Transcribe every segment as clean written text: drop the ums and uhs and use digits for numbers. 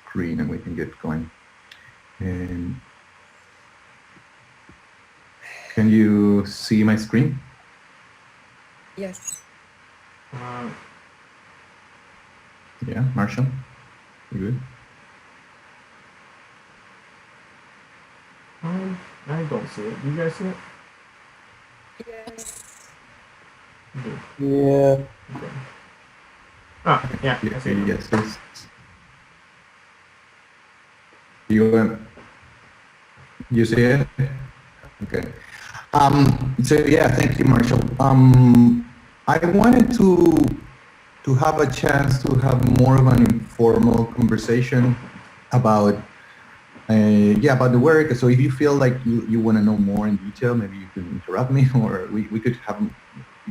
screen and we can get going. And can you see my screen? Yes. Yeah, Marshall, you good? I don't see it. Do you guys see it? Yes. Okay. Yeah. Okay. Ah, yeah, I see it. Yes, yes. You see it? Okay. So yeah, thank you, Marshall. I wanted to have a chance to have more of an informal conversation about about the work. So if you feel like you want to know more in detail, maybe you can interrupt me, or we could have.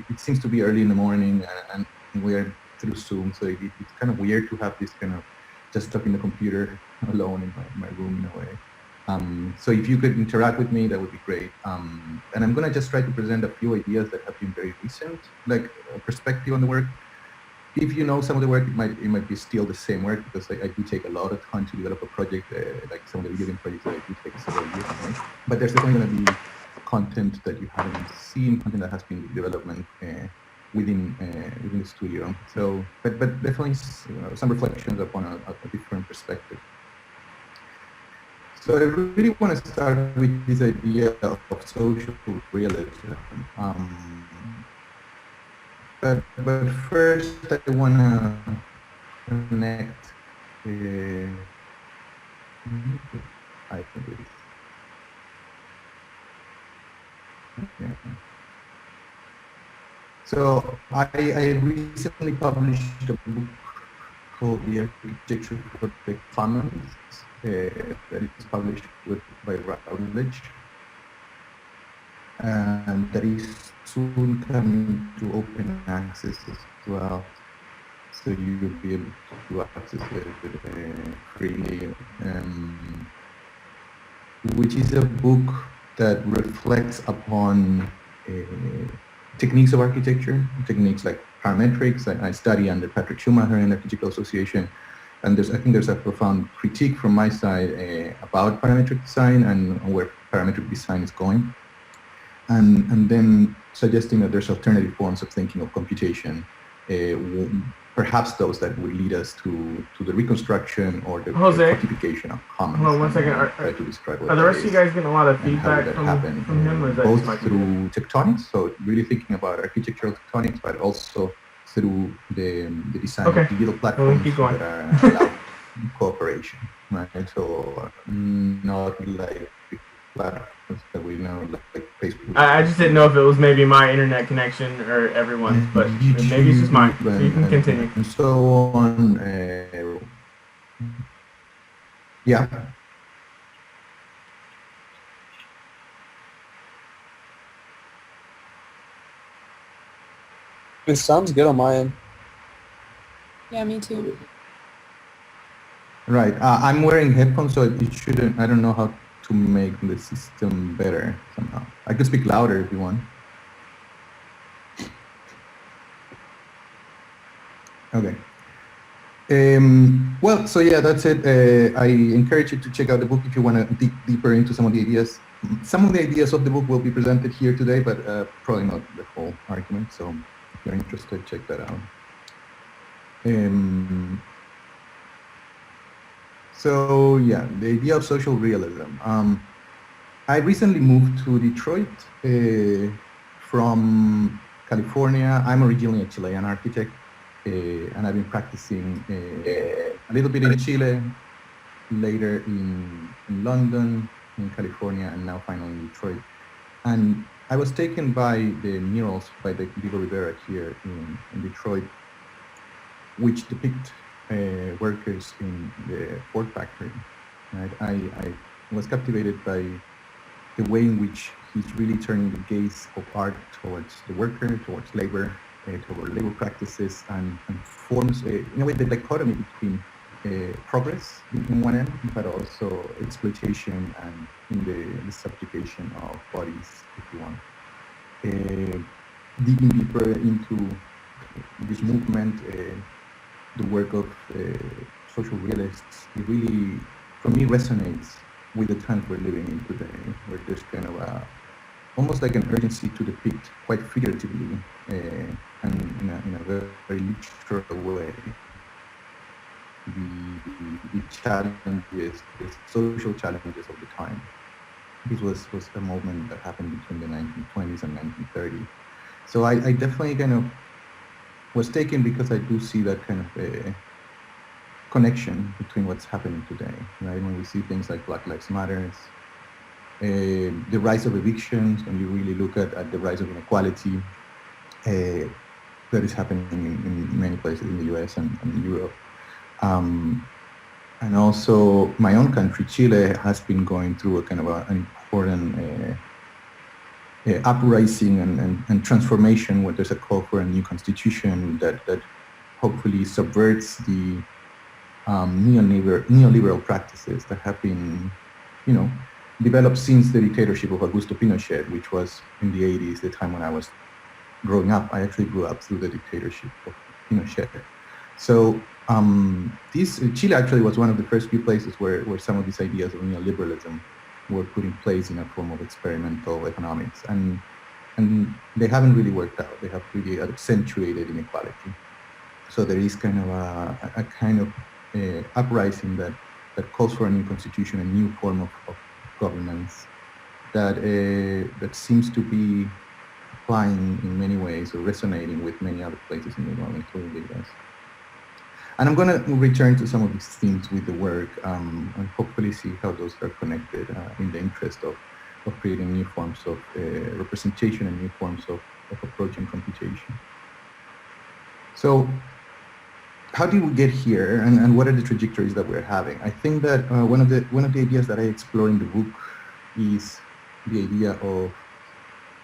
It seems to be early in the morning, and we're through Zoom, so it's kind of weird to have this kind of just stuck in the computer alone in my room in a way. So if you could interact with me, that would be great. And I'm gonna just try to present a few ideas that have been very recent, like a perspective on the work. If you know some of the work, it might be still the same work, because I do take a lot of time to develop a project, like some of the video game projects that I do take several years, right? But there's definitely going to be content that you haven't seen, content that has been in development within the studio. So, but definitely some reflections upon a different perspective. So I really want to start with this idea of social realism. But first I want to connect. I think it is. Yeah. So I recently published a book called The Architecture for the Commons that is published by Routledge, and that is soon coming to open access as well. So you'll be able to access it freely, which is a book that reflects upon techniques of architecture, techniques like parametrics. I study under Patrick Schumacher in the Architectural Association, and I think there's a profound critique from my side about parametric design and where parametric design is going, and then suggesting that there's alternative forms of thinking of computation, perhaps those that would lead us to the reconstruction or the quantification of commons. Hold on 1 second. Are the rest of you guys getting a lot of feedback from him, or is that both just my through tectonics, so really thinking about architectural tectonics, but also through the design of digital platforms that are allow cooperation, right? So not like platforms that we know, like Facebook. I just didn't know if it was maybe my internet connection or everyone's, but maybe it's just mine. So you can continue. And so on. Yeah. It sounds good on my end. Yeah, me too. Right. I'm wearing headphones, so it shouldn't. I don't know how to make the system better somehow. I could speak louder if you want. Okay. Well, so yeah, that's it. I encourage you to check out the book if you want to dig deeper into some of the ideas. Some of the ideas of the book will be presented here today, but probably not the whole argument. So if you're interested, check that out. So yeah, the idea of social realism. I recently moved to Detroit from California. I'm originally a Chilean architect, and I've been practicing a little bit in Chile, later in London, in California, and now finally in Detroit. And I was taken by the murals by the Diego Rivera here in Detroit, which depict workers in the Ford factory. Right? I was captivated by the way in which he's really turning the gaze of art towards the worker, towards labor, toward labor practices, and forms, in a way, the dichotomy between progress in one end, but also exploitation and in the subjugation of bodies, if you want. Digging deeper into this movement, the work of social realists, it really, for me, resonates with the times we're living in today, where there's kind of almost like an urgency to depict, quite figuratively, and in a very, very literal way, the challenges, the social challenges of the time. This was a movement that happened between the 1920s and 1930s. So I definitely kind of was taken because I do see that kind of a connection between what's happening today, right? When we see things like Black Lives Matter, the rise of evictions, when you really look at the rise of inequality that is happening in many places in the US and Europe. And also my own country, Chile, has been going through a kind of an important uprising and transformation, where there's a call for a new constitution that hopefully subverts the neoliberal practices that have been, developed since the dictatorship of Augusto Pinochet, which was in the 80s, the time when I was growing up. I actually grew up through the dictatorship of Pinochet. So Chile actually was one of the first few places where some of these ideas of neoliberalism were put in place in a form of experimental economics, and they haven't really worked out. They have really accentuated inequality. So there is kind of a kind of uprising that calls for a new constitution, a new form of governance that seems to be applying in many ways or resonating with many other places in the world, including the US. And I'm going to return to some of these themes with the work and hopefully see how those are connected in the interest of creating new forms of representation and new forms of approaching computation. So how did we get here, and what are the trajectories that we're having? I think that one of the ideas that I explore in the book is the idea of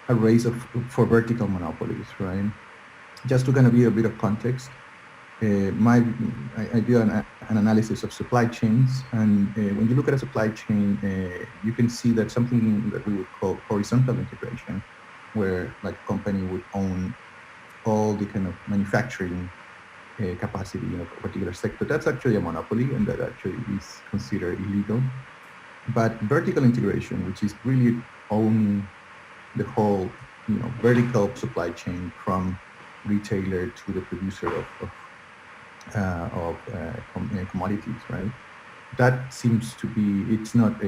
a race for vertical monopolies, right? Just to kind of give a bit of context, I do an analysis of supply chains, and when you look at a supply chain, you can see that something that we would call horizontal integration, where like a company would own all the kind of manufacturing capacity in a particular sector. That's actually a monopoly, and that actually is considered illegal. But vertical integration, which is really owning the whole, vertical supply chain from retailer to the producer of commodities, right? That seems to be, it's not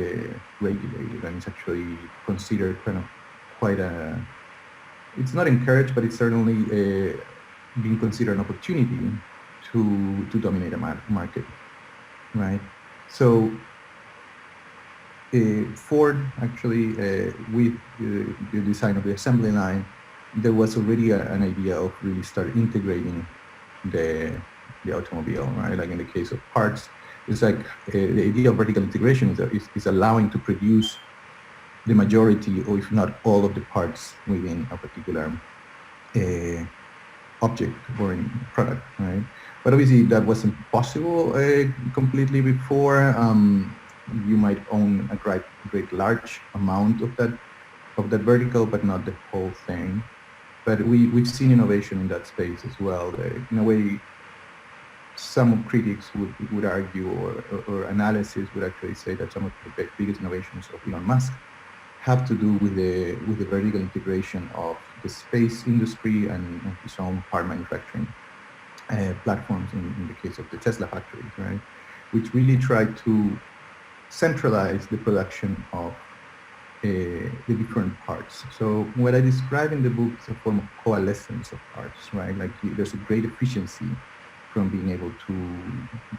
regulated, and it's actually considered kind of quite it's not encouraged, but it's certainly being considered an opportunity to dominate a market, right? So Ford actually, with the design of the assembly line, there was already an idea of really start integrating the automobile, right? Like in the case of parts, it's like the idea of vertical integration is allowing to produce the majority, or if not all, of the parts within a particular object or in product, right? But obviously that wasn't possible completely before. You might own a great large amount of that vertical, but not the whole thing. But we've seen innovation in that space as well. In a way, some critics would argue, or analysis would actually say that some of the biggest innovations of Elon Musk have to do with the vertical integration of the space industry and his own part manufacturing platforms in the case of the Tesla factories, right? Which really try to centralize the production of the different parts. So what I describe in the book is a form of coalescence of parts, right? Like there's a great efficiency from being able to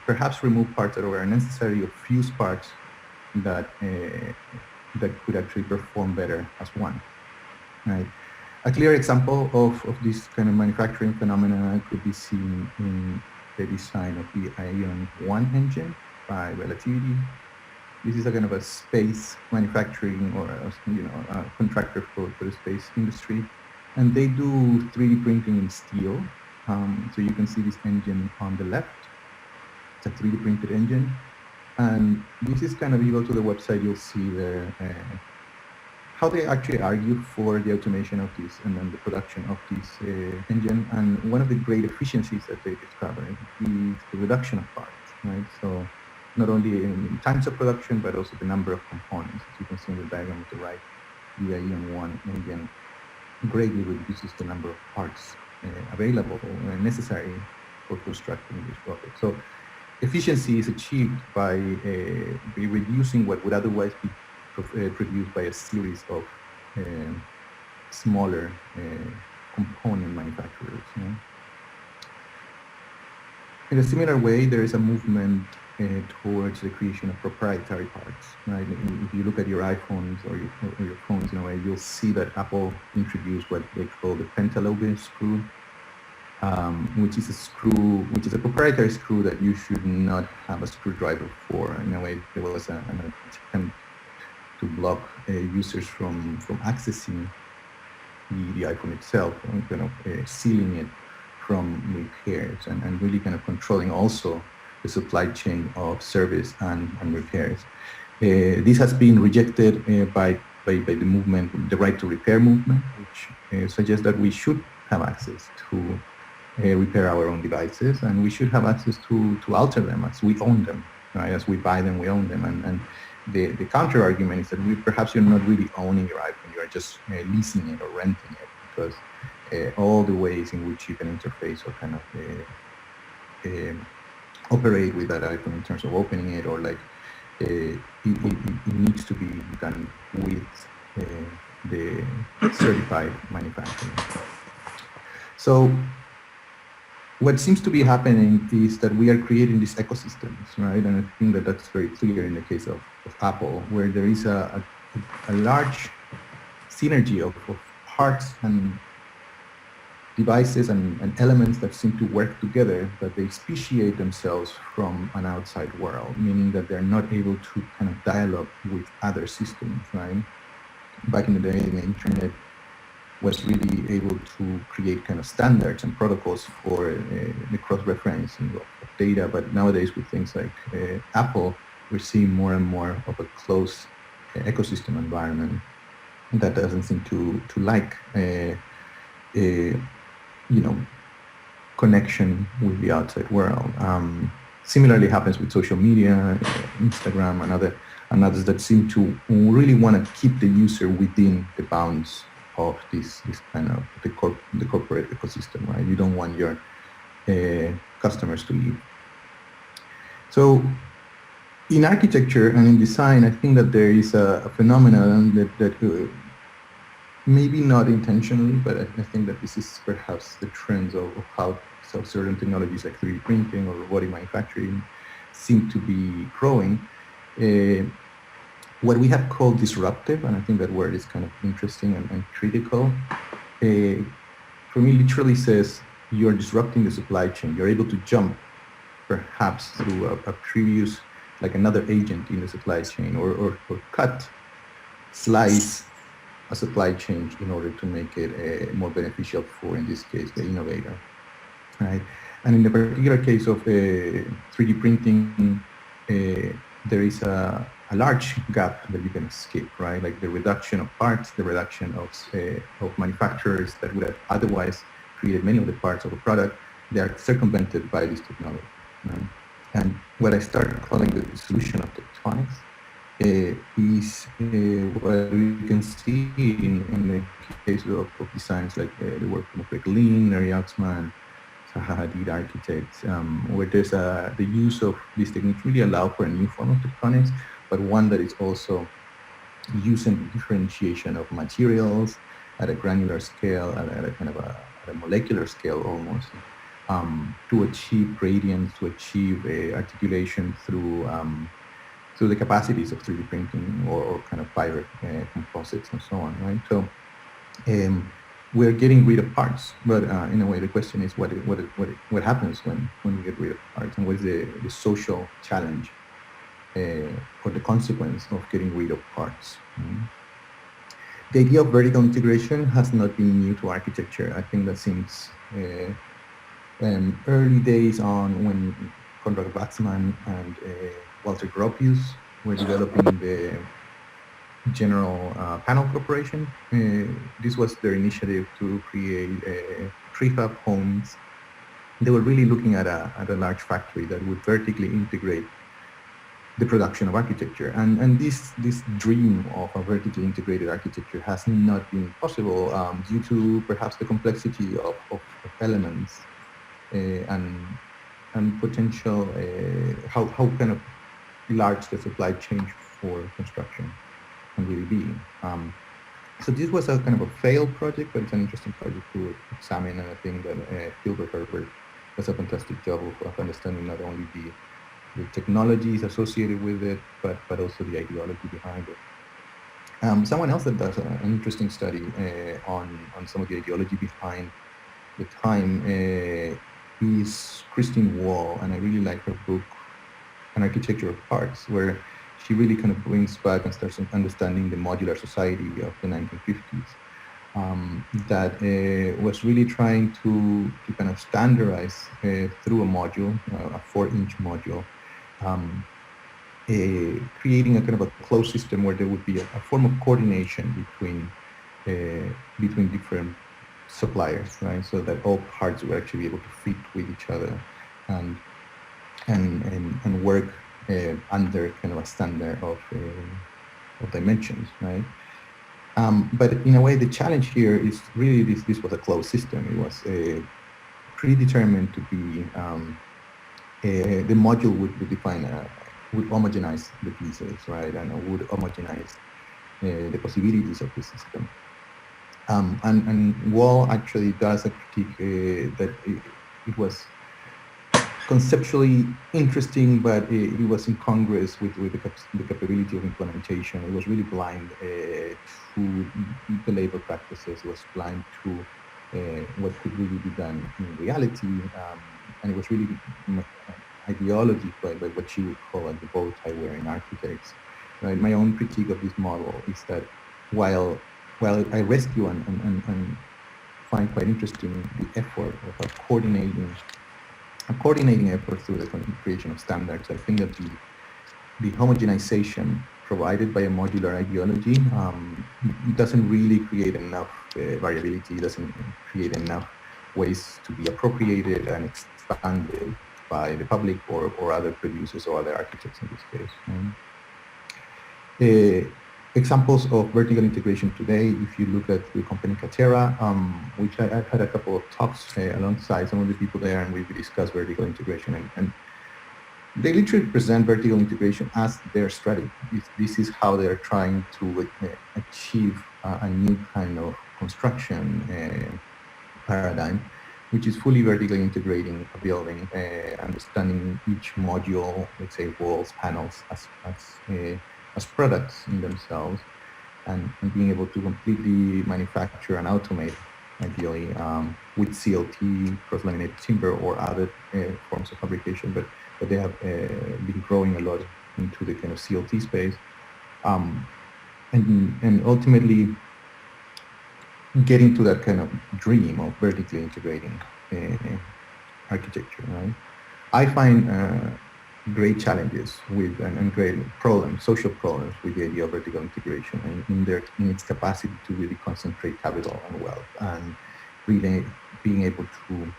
perhaps remove parts that are unnecessary, or fuse parts that could actually perform better as one, right? A clear example of this kind of manufacturing phenomena could be seen in the design of the Ion 1 engine by Relativity. This is a kind of a space manufacturing, or a contractor for the space industry, and they do 3D printing in steel. So you can see this engine on the left. It's a 3D printed engine, and this is kind of, you go to the website, you'll see there how they actually argue for the automation of this and then the production of this engine. And one of the great efficiencies that they discovered is the reduction of parts, right? So not only in times of production, but also the number of components. As you can see in the diagram to the right, the IEM1 engine greatly reduces the number of parts available and necessary for constructing this rocket. So efficiency is achieved by reducing what would otherwise be produced by a series of smaller component manufacturers. You know? In a similar way, there is a movement towards the creation of proprietary parts. Right? If you look at your iPhones or your phones, in a way, you'll see that Apple introduced what they call the pentalobe screw, which is a proprietary screw that you should not have a screwdriver for. In a way, there was an attempt to block users from accessing the iPhone itself, and kind of sealing it from repairs, and really kind of controlling also the supply chain of service and repairs. This has been rejected by the movement, the right to repair movement, which suggests that we should have access to repair our own devices, and we should have access to alter them as we own them, right? As we buy them, we own them. And the counter argument is that perhaps you're not really owning your iPhone, you are just leasing it or renting it, because all the ways in which you can interface or kind of operate with that iPhone in terms of opening it, or like it needs to be done with the certified manufacturer. So what seems to be happening is that we are creating these ecosystems, right? And I think that that's very clear in the case of Apple, where there is a large synergy of parts and devices and elements that seem to work together, but they speciate themselves from an outside world, meaning that they're not able to kind of dialogue with other systems, right? Back in the day, the internet was really able to create kind of standards and protocols for the cross-referencing of data, but nowadays with things like Apple, we're seeing more and more of a closed ecosystem environment that doesn't seem to like connection with the outside world. Similarly happens with social media, Instagram, and others that seem to really want to keep the user within the bounds of this kind of the corporate ecosystem, right? You don't want your customers to leave. So in architecture and in design, I think that there is a phenomenon that maybe not intentionally, but I think that this is perhaps the trends of how certain technologies like 3D printing or robotic manufacturing seem to be growing. What we have called disruptive, and I think that word is kind of interesting and critical, for me literally says you're disrupting the supply chain. You're able to jump perhaps through a previous, like another agent in the supply chain, or slice a supply chain in order to make it more beneficial for, in this case, the innovator, right? And in the particular case of 3D printing, there is a large gap that you can skip, right? Like the reduction of parts, the reduction of manufacturers that would have otherwise created many of the parts of a product. They are circumvented by this technology, right? And what I started calling the dissolution of tectonics is what we can see in the case of designs like the work of Lean, Larry Oxman, Zaha Hadid architects, where there's the use of these techniques really allow for a new form of tectonics, but one that is also using differentiation of materials at a granular scale, at a kind of a molecular scale almost, to achieve gradients, to achieve articulation through the capacities of 3D printing or kind of fiber composites and so on, right? So we're getting rid of parts, but in a way the question is what happens when we get rid of parts, and what is the social challenge or the consequence of getting rid of parts. The idea of vertical integration has not been new to architecture. I think that since early days on, when Konrad Waxman and Walter Gropius were developing the General Panel Corporation. This was their initiative to create prefab homes they were really looking at a large factory that would vertically integrate the production of architecture. And this dream of a vertically integrated architecture has not been possible due to perhaps the complexity of elements and potential, how kind of large the supply chain for construction can really be. So this was a kind of a failed project, but it's an interesting project to examine, and I think that Gilbert Herbert does a fantastic job of understanding not only the technologies associated with it, but also the ideology behind it. Someone else that does an interesting study on some of the ideology behind the time is Christine Wall, and I really like her book, An Architecture of Parts, where she really kind of brings back and starts understanding the modular society of the 1950s. That was really trying to kind of standardize through a module, a 4-inch module, creating a kind of a closed system where there would be a form of coordination between different suppliers, right? So that all parts would actually be able to fit with each other and work under kind of a standard of dimensions, right? But in a way, the challenge here is really this was a closed system. It was predetermined to be, the module would define, would homogenize the pieces, right? And would homogenize the possibilities of the system. And Wall actually does a critique that it was conceptually interesting, but it was incongruous with the capability of implementation. It was really blind to the labor practices. It was blind to what could really be done in reality, and it was really ideology by what she would call the bow tie wearing architects. Right? My own critique of this model is that while I rescue and find quite interesting the effort of a coordinating effort through the creation of standards, I think that the homogenization provided by a modular ideology doesn't really create enough variability, doesn't create enough ways to be appropriated and expanded by the public or other producers or other architects in this case. Examples of vertical integration today, if you look at the company Catera, which I've had a couple of talks alongside some of the people there, and we've discussed vertical integration, and they literally present vertical integration as their strategy. This is how they're trying to achieve a new kind of construction paradigm, which is fully vertically integrating a building, understanding each module, let's say walls, panels, as products in themselves, and being able to completely manufacture and automate, ideally, with CLT, cross-laminated timber, or other forms of fabrication. But they have been growing a lot into the kind of CLT space, and ultimately getting to that kind of dream of vertically integrating architecture. Right? I find great challenges with and great problems, social problems, with the idea of vertical integration in its capacity to really concentrate capital and wealth, and really being able to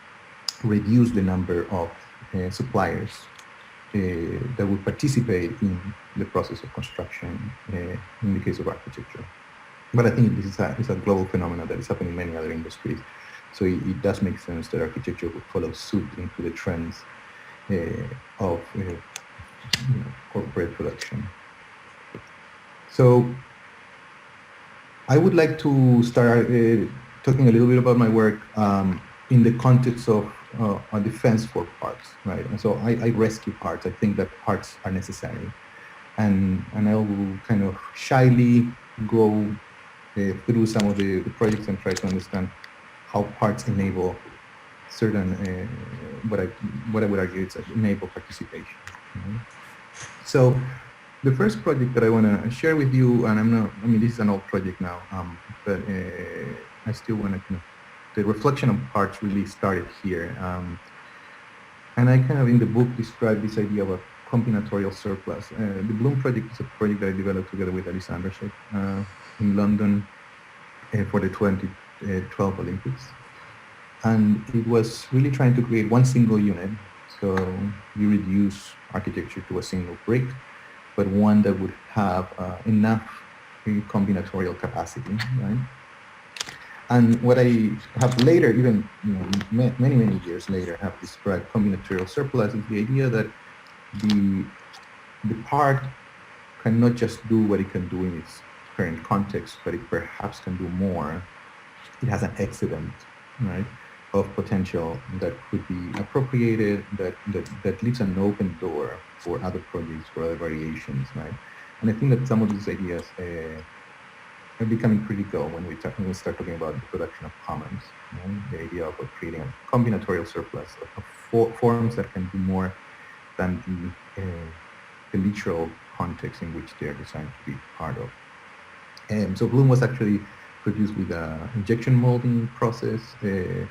reduce the number of suppliers that would participate in the process of construction in the case of architecture. But I think this is a global phenomenon that is happening in many other industries. So it does make sense that architecture would follow suit into the trends of corporate production. So I would like to start talking a little bit about my work in the context of a defense for parts, right? And so I rescue parts. I think that parts are necessary, and I will kind of shyly go through some of the projects and try to understand how parts enable certain, what I would argue it's enable participation. Right? So the first project that I want to share with you, and this is an old project now, but I still want to kind of, the reflection of parts really started here. And I kind of in the book describe this idea of a combinatorial surplus. The Bloom project is a project that I developed together with Alice Anderson in London for the 2012 Olympics. And it was really trying to create one single unit. So you reduce architecture to a single brick, but one that would have enough combinatorial capacity, right? And what I have later, even many years later, have described combinatorial surplus is the idea that the part cannot just do what it can do in its current context, but it perhaps can do more. It has an excedent, right, of potential that could be appropriated, that leaves an open door for other projects, for other variations, right? And I think that some of these ideas are becoming critical when we start talking about the production of commons, right? The idea of creating a combinatorial surplus of forms that can do more than the literal context in which they are designed to be part of. And so Bloom was actually produced with an injection molding process, and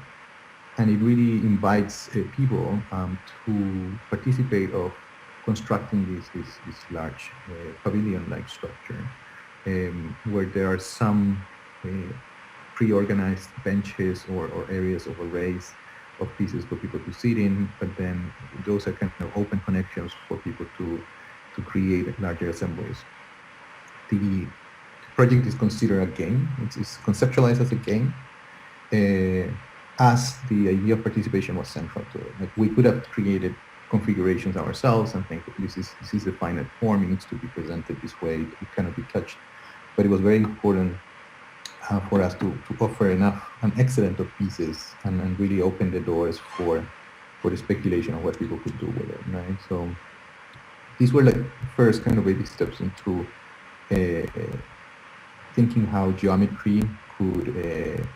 it really invites people to participate of constructing this large pavilion-like structure, where there are some pre-organized benches or areas of arrays of pieces for people to sit in, but then those are kind of open connections for people to create larger assemblies. The project is considered a game. It's conceptualized as a game, as the idea of participation was central to it. Like, we could have created configurations ourselves and think this is the final form, it needs to be presented this way, it cannot be touched. But it was very important for us to offer an excellent of pieces and really open the doors for the speculation of what people could do with it, right? So these were like first kind of baby steps into thinking how geometry could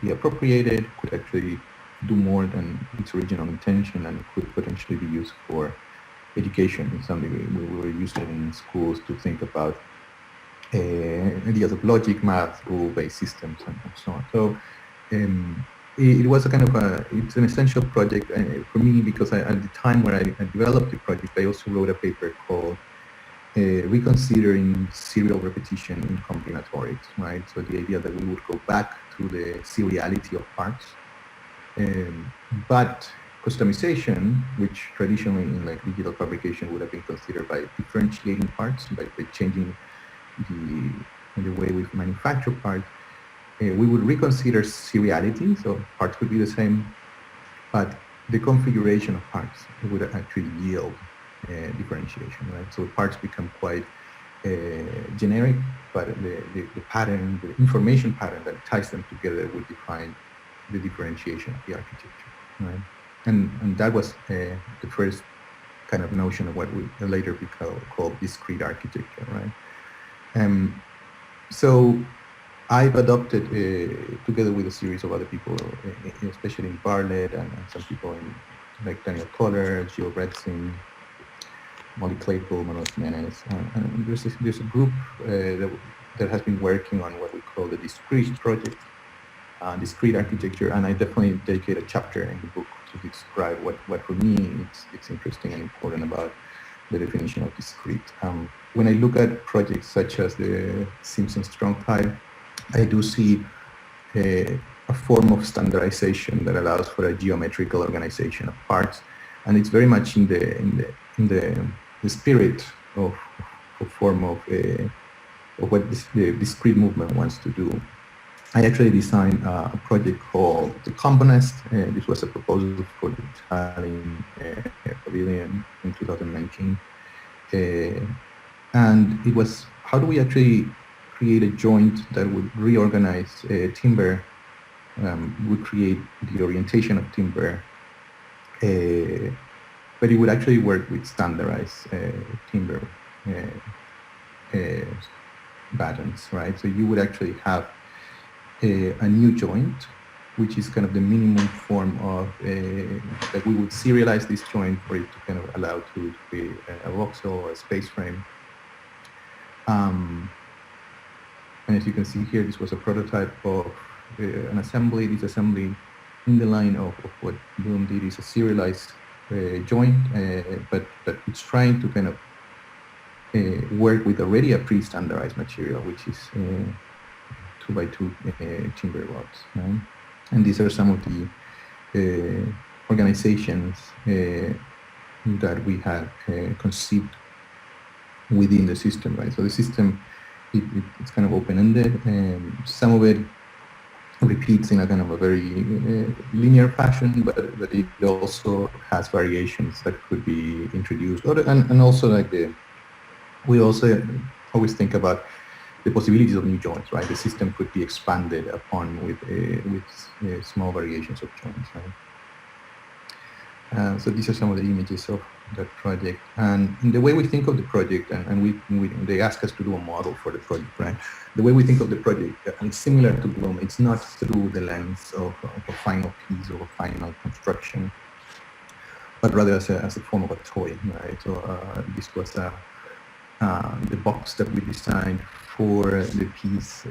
be appropriated, could actually do more than its original intention, and could potentially be used for education in some degree. We were used in schools to think about ideas of logic, math, rule-based systems, and so on. So it was a kind of it's an essential project for me, because at the time where I developed the project, I also wrote a paper called Reconsidering Serial Repetition in Combinatorics, right? So the idea that we would go back to the seriality of parts, but customization, which traditionally in like digital fabrication would have been considered by differentiating parts, by changing the way we manufacture parts, we would reconsider seriality. So parts could be the same, but the configuration of parts would actually yield differentiation, right? So parts become quite generic, but the pattern, the information pattern that ties them together would define the differentiation of the architecture, right? And that was the first kind of notion of what we later called discrete architecture, right? So I've adopted, together with a series of other people, especially in Bartlett and some people in like Daniel Kohler, Gio Retzin, Molly Claypool, Manuel Jimenez, and there's a group that has been working on what we call the discrete project, discrete architecture, and I definitely dedicate a chapter in the book to describe what for me it's interesting and important about the definition of discrete. When I look at projects such as the Simpson-Strong type, I do see a form of standardization that allows for a geometrical organization of parts, and it's very much in the spirit of form of what the discrete movement wants to do. I actually designed a project called the Componest. This was a proposal for the Italian pavilion in 2019. And it was, how do we actually create a joint that would reorganize timber, would create the orientation of timber, but it would actually work with standardized timber patterns, right? So you would actually have a new joint, which is kind of the minimum form of that we would serialize this joint for it to kind of allow to be a voxel or a space frame. And as you can see here, this was a prototype of an assembly. This assembly, in the line of what Bloom did, is a serialized joint, but it's trying to kind of work with already a pre-standardized material, which is 2x2 timber rods. Right? And these are some of the organizations that we had conceived within the system, right? So the system, it's kind of open-ended, and some of it repeats in a kind of a very linear fashion, but it also has variations that could be introduced, and also like we also always think about the possibilities of new joins, right? The system could be expanded upon with small variations of joins, right? So these are some of the images of that project, and the way we think of the project, and they ask us to do a model for the project, right? The way we think of the project, and similar to Bloom, it's not through the lens of a final piece or a final construction, but rather as a form of a toy, right? So this was the box that we designed for the piece.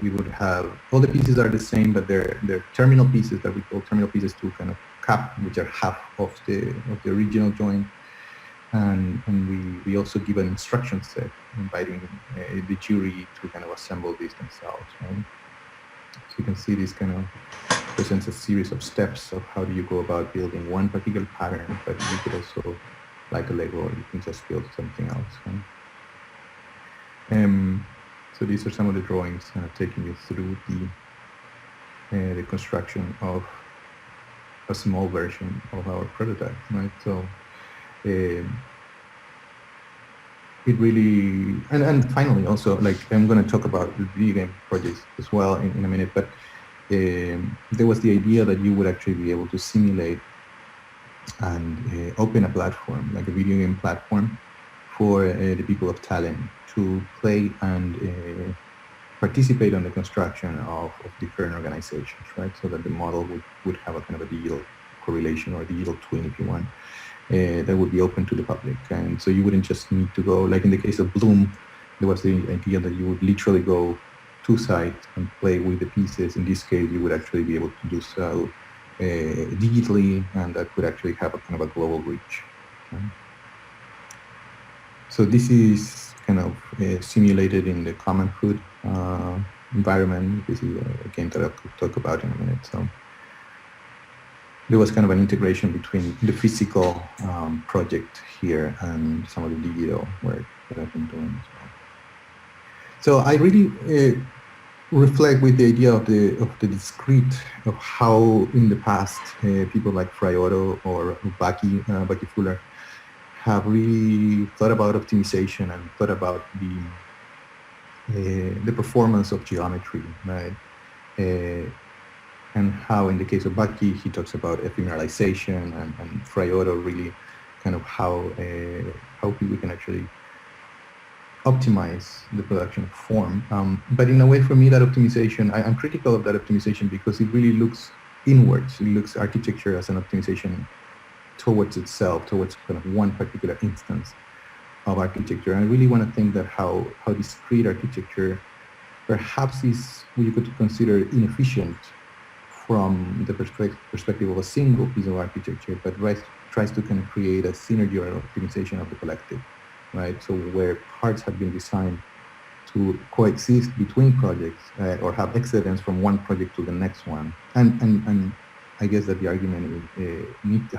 We would have, all the pieces are the same, but they're terminal pieces that we call terminal pieces to kind of cap, which are half of the original joint. And we also give an instruction set inviting the jury to kind of assemble these themselves, right? So you can see this kind of presents a series of steps of how do you go about building one particular pattern, but you could also, like a Lego, you can just build something else, right? So these are some of the drawings taking you through the construction of a small version of our prototype, right? So it really, and finally also, like, I'm going to talk about the video game projects as well in a minute, but there was the idea that you would actually be able to simulate and open a platform, like a video game platform, for the people of talent to play and participate on the construction of different organizations, right? So that the model would have a kind of a digital correlation or digital twin, if you want, that would be open to the public. And so you wouldn't just need to go, like in the case of Bloom, there was the idea that you would literally go to site and play with the pieces. In this case, you would actually be able to do so digitally, and that would actually have a kind of a global reach. Okay? So this is kind of simulated in the common food environment. This is a game that I'll talk about in a minute. So there was kind of an integration between the physical project here and some of the digital work that I've been doing as well. So I really reflect with the idea of the discrete, of how in the past people like Prado or Bucky Fuller have really thought about optimization and thought about the performance of geometry, right? And how in the case of Bucky, he talks about ephemeralization, and Prado really kind of how we can actually optimize the production form. But in a way, for me, that optimization, I'm critical of that optimization because it really looks inwards. It looks architecture as an optimization towards itself, towards kind of one particular instance of architecture. And I really want to think that how discrete architecture perhaps is what you could consider inefficient from the perspective of a single piece of architecture, but tries to kind of create a synergy or optimization of the collective, right? So where parts have been designed to coexist between projects or have excellence from one project to the next one. And I guess that the argument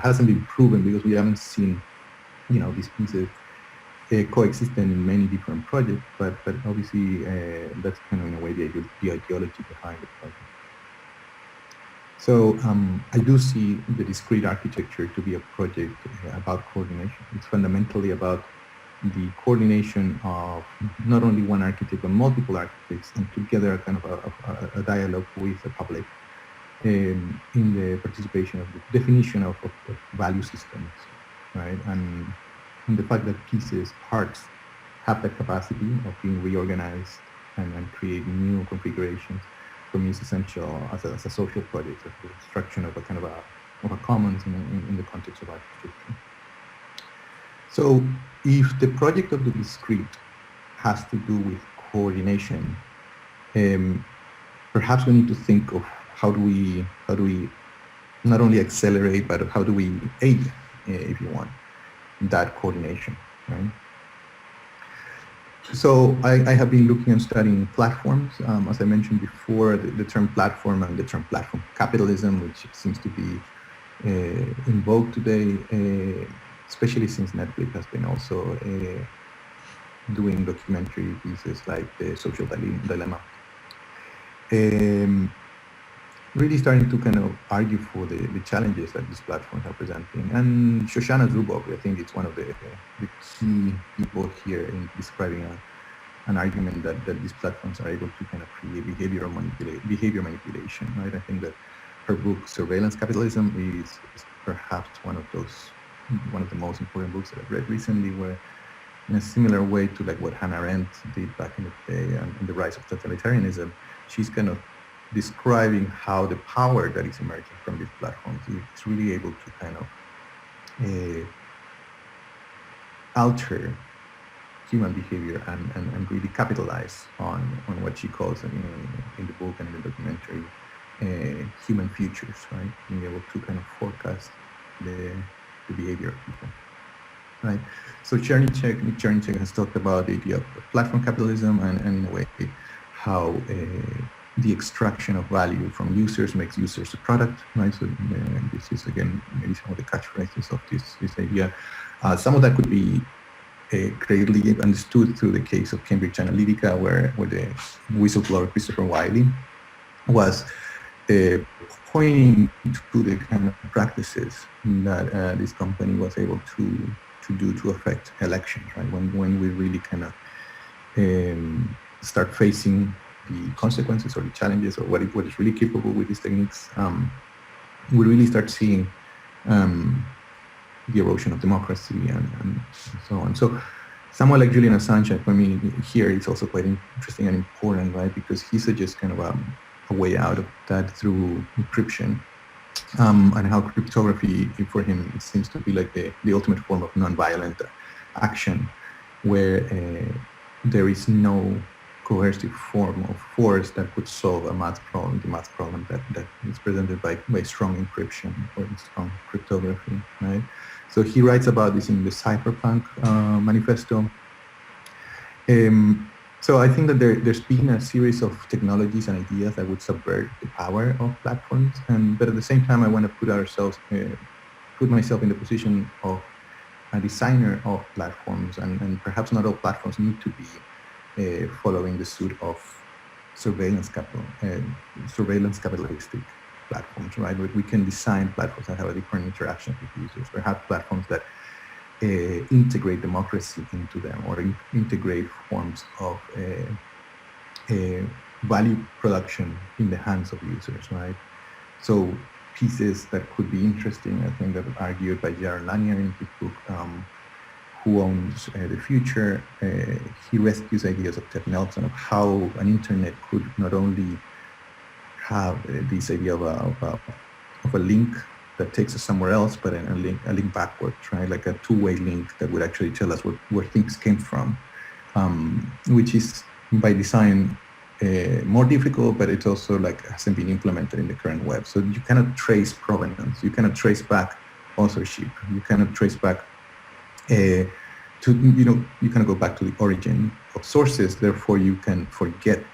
hasn't been proven because we haven't seen, these pieces coexisting in many different projects, but obviously that's kind of in a way the ideology behind the project. So I do see the discrete architecture to be a project about coordination. It's fundamentally about the coordination of not only one architect, but multiple architects, and together kind of a dialogue with the public in the participation of the definition of value systems, right? And the fact that parts have the capacity of being reorganized and create new configurations, for me is essential as a social project, as the construction of a kind of a commons in the context of architecture. So if the project of the discrete has to do with coordination, perhaps we need to think of how do we not only accelerate, but how do we aid, if you want, that coordination, right? So I have been looking and studying platforms. As I mentioned before, the term platform and the term platform capitalism, which seems to be in vogue today, especially since Netflix has been also doing documentary pieces like the social dilemma. Really starting to kind of argue for the challenges that these platforms are presenting. And Shoshana Zuboff, I think it's one of the key people here in describing an argument that these platforms are able to kind of create behavior manipulation, right? I think that her book Surveillance Capitalism is perhaps one of the most important books that I've read recently, where in a similar way to like what Hannah Arendt did back in the day and the rise of totalitarianism, she's kind of describing how the power that is emerging from these platforms is really able to kind of alter human behavior and really capitalize on what she calls in the book and in the documentary human futures, right? Being able to kind of forecast the behavior of people, right? So Nick Chernyshek has talked about the idea of platform capitalism and in a way how the extraction of value from users makes users a product, right? So this is again maybe some of the catchphrases of this idea. Some of that could be greatly understood through the case of Cambridge Analytica, where the whistleblower Christopher Wiley was pointing to the kind of practices that this company was able to do to affect elections, right? When we really kind of start facing the consequences or the challenges or what is really capable with these techniques, we really start seeing the erosion of democracy and so on. So someone like Julian Assange, for me, here it's also quite interesting and important, right? Because he suggests kind of a way out of that through encryption, and how cryptography for him it seems to be like the ultimate form of nonviolent action, where there is no coercive form of force that could solve the math problem that is presented by strong encryption or strong cryptography, right? So he writes about this in the Cypherpunk manifesto. So I think that there's been a series of technologies and ideas that would subvert the power of platforms, but at the same time, I want to put myself in the position of a designer of platforms, and perhaps not all platforms need to be following the suit of surveillance capitalistic platforms, right? We can design platforms that have a different interaction with users, perhaps platforms that integrate democracy into them or integrate forms of value production in the hands of users, right? So pieces that could be interesting, I think, that are argued by Jaron Lanier in his book, Who Owns the Future. He rescues ideas of Ted Nelson of how an internet could not only have this idea of a link that takes us somewhere else, but a link backwards, right? Like a two-way link that would actually tell us where things came from, which is by design more difficult, but it's also like hasn't been implemented in the current web. So you cannot trace provenance, you cannot trace back authorship, you cannot trace back you cannot go back to the origin of sources. Therefore, you can forget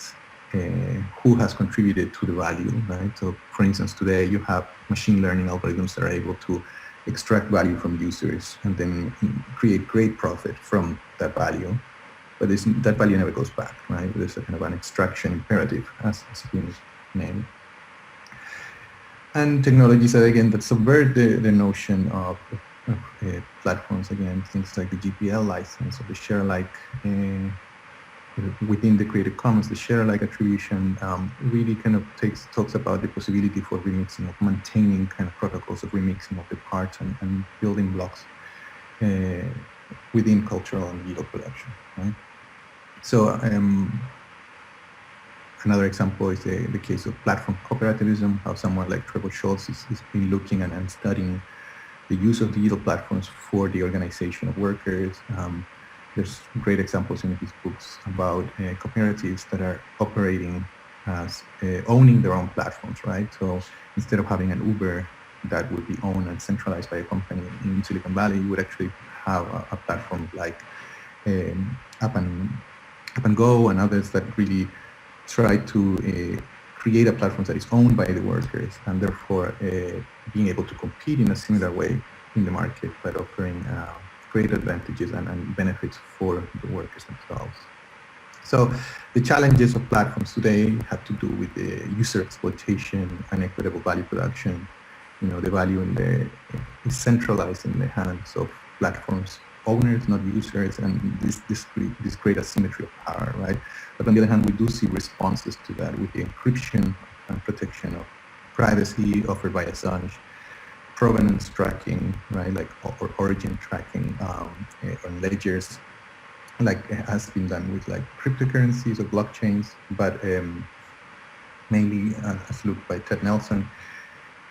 who has contributed to the value, right? So, for instance, today you have machine learning algorithms that are able to extract value from users and then create great profit from that value. But that value never goes back, right? There's a kind of an extraction imperative, as it's been named. And technologies that, again, that subvert the notion of platforms, again, things like the GPL license or the share-alike within the Creative Commons, the share-alike attribution really kind of talks about the possibility for remixing, of maintaining kind of protocols of remixing of the parts and building blocks within cultural and digital production, right? So another example is the case of platform cooperativism, how someone like Trevor Schultz has been looking and studying the use of digital platforms for the organization of workers. There's great examples in his books about cooperatives that are operating as owning their own platforms, right? So instead of having an Uber that would be owned and centralized by a company in Silicon Valley, you would actually have a platform like Up and Go and others that really try to create a platform that is owned by the workers and therefore being able to compete in a similar way in the market by offering great advantages and benefits for the workers themselves. So the challenges of platforms today have to do with the user exploitation and equitable value production. The value is centralized in the hands of platforms owners, not users, and this great asymmetry of power, right? But on the other hand, we do see responses to that with the encryption and protection of privacy offered by Assange, provenance tracking, right, like or origin tracking on ledgers, like has been done with like cryptocurrencies or blockchains, but mainly as looked by Ted Nelson.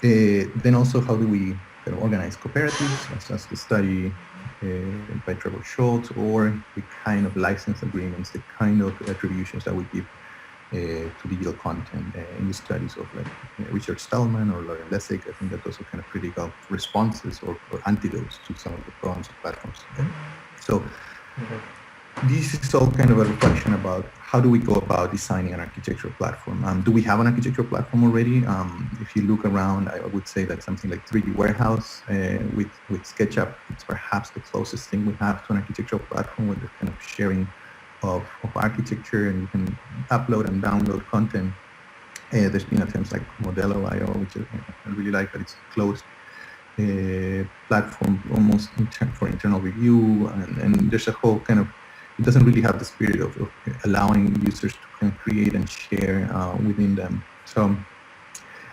Then also, how do we kind of organize cooperatives, as the study by Trevor Schultz, or the kind of license agreements, the kind of attributions that we give to digital content in the studies of like Richard Stallman or Lauren Lessig. I think that those are kind of critical responses or antidotes to some of the problems of platforms. So this is all kind of a reflection about how do we go about designing an architectural platform. Do we have an architectural platform already? If you look around, I would say that something like 3D Warehouse with SketchUp, it's perhaps the closest thing we have to an architectural platform with the kind of sharing of architecture, and you can upload and download content. There's been attempts like Modelo.io, which I really like, but it's closed platform almost for internal review, and there's a whole kind of, it doesn't really have the spirit of allowing users to kind of create and share within them. So,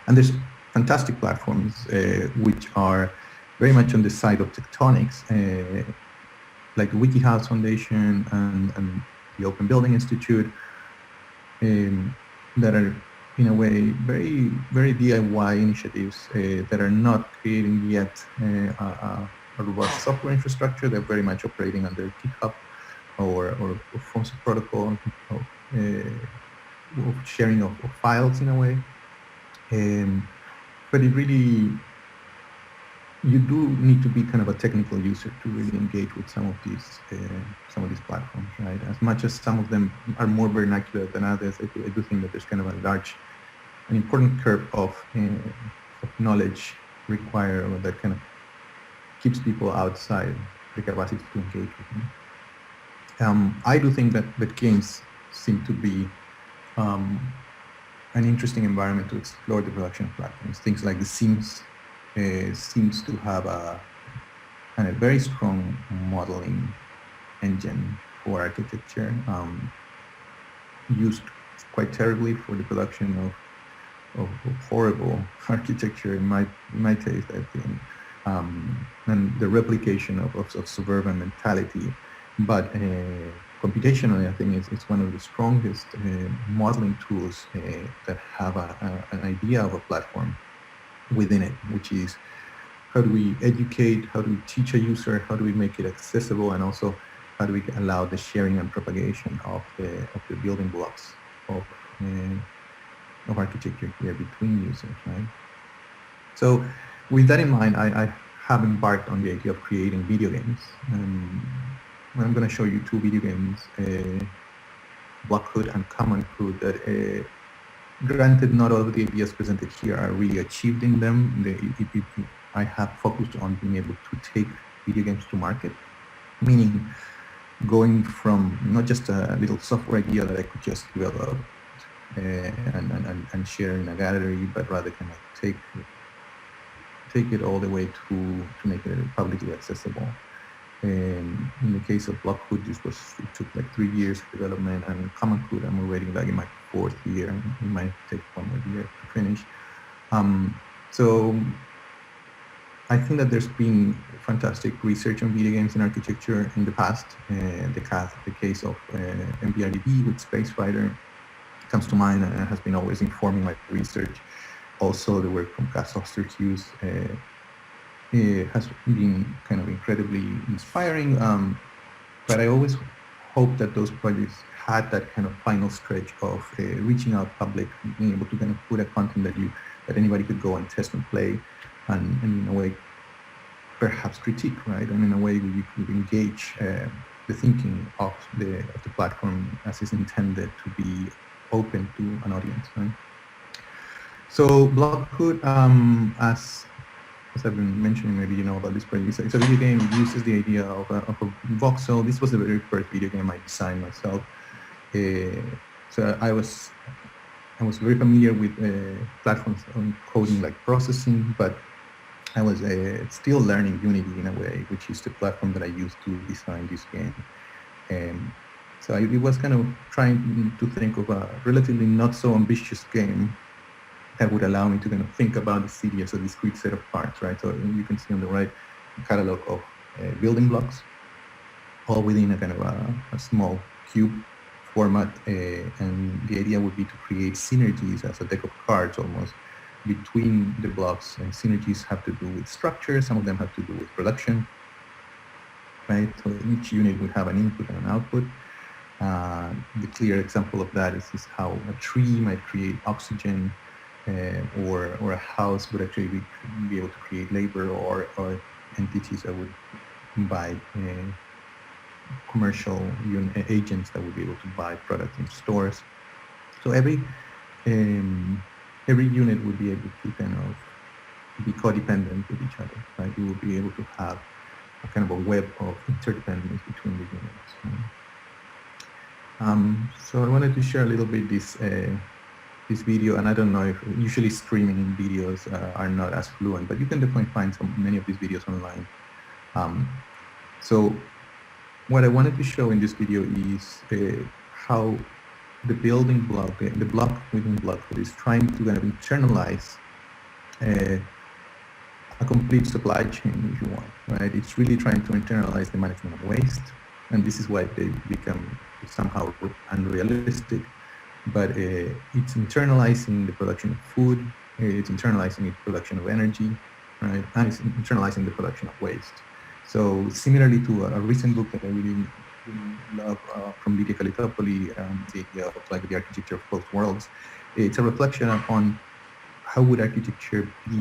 and there's fantastic platforms which are very much on the side of tectonics, like the WikiHow Foundation and the Open Building Institute, that are in a way very, very DIY initiatives that are not creating yet a robust software infrastructure. They're very much operating under GitHub or forms of protocol of sharing of files in a way. But it really, you do need to be kind of a technical user to really engage with some of these platforms, right? As much as some of them are more vernacular than others, I do think that there's kind of an important curve of knowledge required, or that kind of keeps people outside the capacity to engage with them. I do think that games seem to be an interesting environment to explore the production of platforms. Things like The Sims seems to have a very strong modeling engine for architecture, used quite terribly for the production of horrible architecture in my taste, I think, and the replication of suburban mentality. But computationally, I think it's one of the strongest modeling tools that have an idea of a platform within it, which is how do we educate, how do we teach a user, how do we make it accessible, and also how do we allow the sharing and propagation of the building blocks of architecture here between users, right? So with that in mind, I have embarked on the idea of creating video games. I'm going to show you two video games, Blockhood and Common Hood, that granted, not all of the ideas presented here are really achieved in them. I have focused on being able to take video games to market, meaning going from not just a little software idea that I could just develop and share in a gallery, but rather kind of take it all the way to make it publicly accessible. In the case of Blockhood, it took like 3 years of development, and Common Hood, I'm already like in my 4th year. It might take 1 more year to finish. So I think that there's been fantastic research on video games and architecture in the past. The case of MBRDB with Space Fighter comes to mind and has been always informing my research. Also, the work from Cass Osterhus has been kind of incredibly inspiring, but I always hope that those projects had that kind of final stretch of reaching out public, being able to kind of put a content that anybody could go and test and play, and in a way perhaps critique, right? And in a way you could engage the thinking of the platform as is intended to be open to an audience, right? So Blockhood, as I've been mentioning, maybe you know about this project. It's a video game. It uses the idea of a voxel. This was the very first video game I designed myself. So I was very familiar with platforms on coding like processing, but I was still learning Unity in a way, which is the platform that I used to design this game. So it was kind of trying to think of a relatively not so ambitious game that would allow me to kind of think about the city as a discrete set of parts, right? So you can see on the right a catalog of building blocks, all within a kind of a small cube format. And the idea would be to create synergies as a deck of cards almost between the blocks. And synergies have to do with structure. Some of them have to do with production, right? So each unit would have an input and an output. The clear example of that is how a tree might create oxygen, or a house would actually be able to create labor, or entities that would buy commercial agents that would be able to buy products in stores. So every unit would be able to kind of be codependent with each other, right? You would be able to have a kind of a web of interdependence between the units. Right? So I wanted to share a little bit this video, and I don't know if usually streaming videos are not as fluent, but you can definitely find many of these videos online. So what I wanted to show in this video is how the building block, the block within Blockhood, is trying to kind of internalize a complete supply chain, if you want, right? It's really trying to internalize the management of waste, and this is why they become somehow unrealistic. But it's internalizing the production of food, it's internalizing the production of energy, right? And it's internalizing the production of waste. So similarly to a recent book that I really love from Lydia Kalitopoli, the idea of like the architecture of both worlds, it's a reflection on how would architecture be,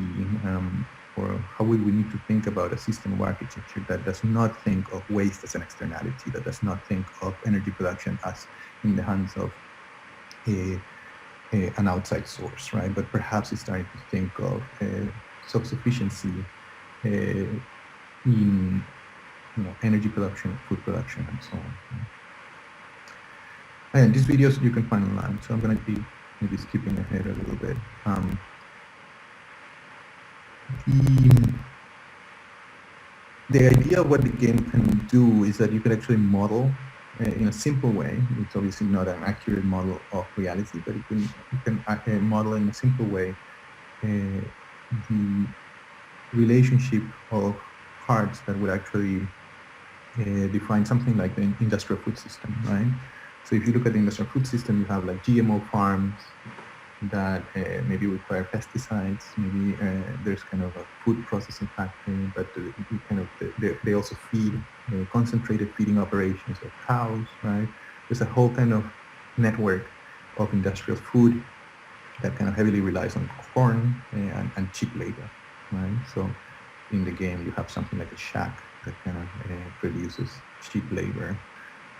or how would we need to think about a system of architecture that does not think of waste as an externality, that does not think of energy production as in the hands of an outside source, right? But perhaps it's starting to think of self-sufficiency in energy production, food production, and so on. And these videos you can find online, so I'm going to be maybe skipping ahead a little bit. The idea of what the game can do is that you can actually model in a simple way. It's obviously not an accurate model of reality, but you can model in a simple way the relationship of parts that would actually define something like the industrial food system, right? So if you look at the industrial food system, you have like GMO farms that maybe require pesticides. Maybe there's kind of a food processing factory, but they also feed concentrated feeding operations of cows, right? There's a whole kind of network of industrial food that kind of heavily relies on corn and cheap labor, right? So in the game, you have something like a shack that kind of produces cheap labor.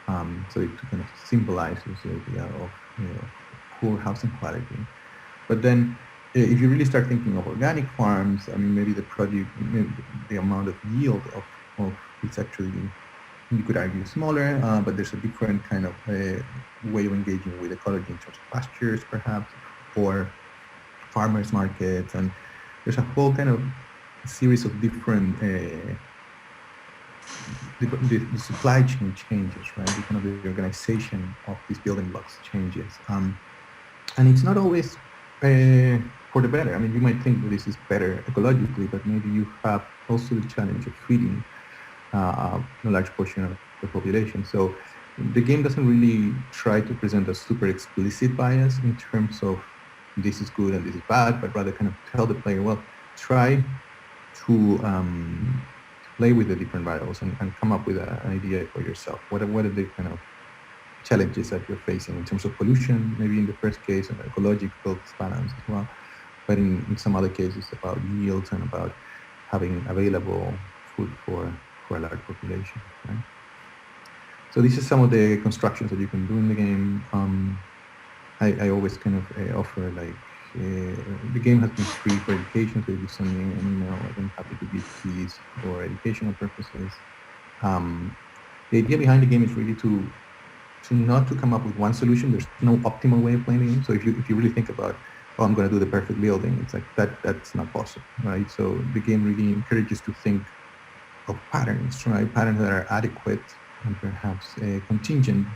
So it kind of symbolizes the idea of poor housing quality. But then if you really start thinking of organic farms, I mean, maybe the product, the amount of yield of it's actually, you could argue, smaller, but there's a different kind of way of engaging with ecology in terms of pastures, perhaps, or farmers markets, and there's a whole kind of series of different the supply chain changes, right? The kind of the organization of these building blocks changes, and it's not always for the better. I mean, you might think that this is better ecologically, but maybe you have also the challenge of feeding a large portion of the population. So the game doesn't really try to present a super explicit bias in terms of this is good and this is bad, but rather kind of tell the player, well, try to play with the different variables and come up with an idea for yourself. What are the kind of challenges that you're facing in terms of pollution, maybe in the first case, and ecological balance as well, but in some other cases about yields and about having available food for a large population, right? So this is some of the constructions that you can do in the game. I always kind of offer like, the game has been free for education, so if you send me an email, I'm happy to give keys for educational purposes. The idea behind the game is really to not to come up with one solution. There's no optimal way of playing the game. So if you really think about, oh, I'm going to do the perfect building, it's like that's not possible, right? So the game really encourages to think of patterns, right? Patterns that are adequate and perhaps contingent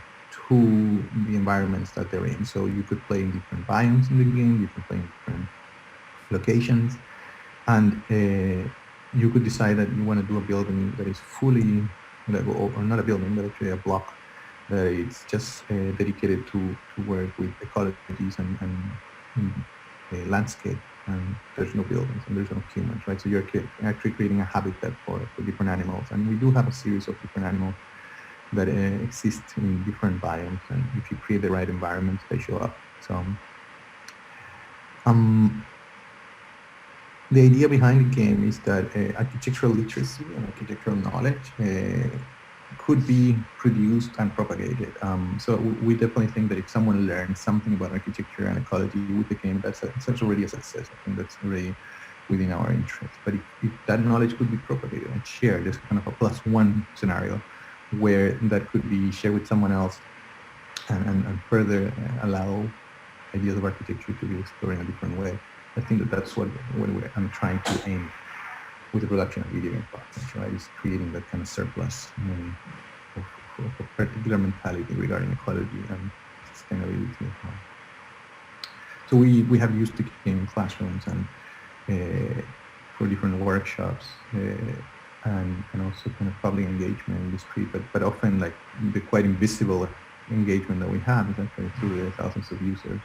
to the environments that they're in. So you could play in different biomes in the game, you can play in different locations, and you could decide that you want to do a building that is fully, or not a building, but actually a block that is just dedicated to work with ecologies and landscape, and there's no buildings and there's no humans, right? So you're actually creating a habitat for different animals, and we do have a series of different animals that exist in different biomes, and if you create the right environments, they show up. So the idea behind the game is that architectural literacy and architectural knowledge could be produced and propagated. So we definitely think that if someone learns something about architecture and ecology with the game, that's already a success. I think that's already within our interest. But if that knowledge could be propagated and shared, there's kind of a +1 scenario where that could be shared with someone else and further allow ideas of architecture to be explored in a different way. I think that's what I'm trying to aim with the production of video game platforms, right? Is creating that kind of surplus of a particular mentality regarding ecology and sustainability. So we have used the game in classrooms and for different workshops and also kind of public engagement in the street, but often like the quite invisible engagement that we have is actually through the thousands of users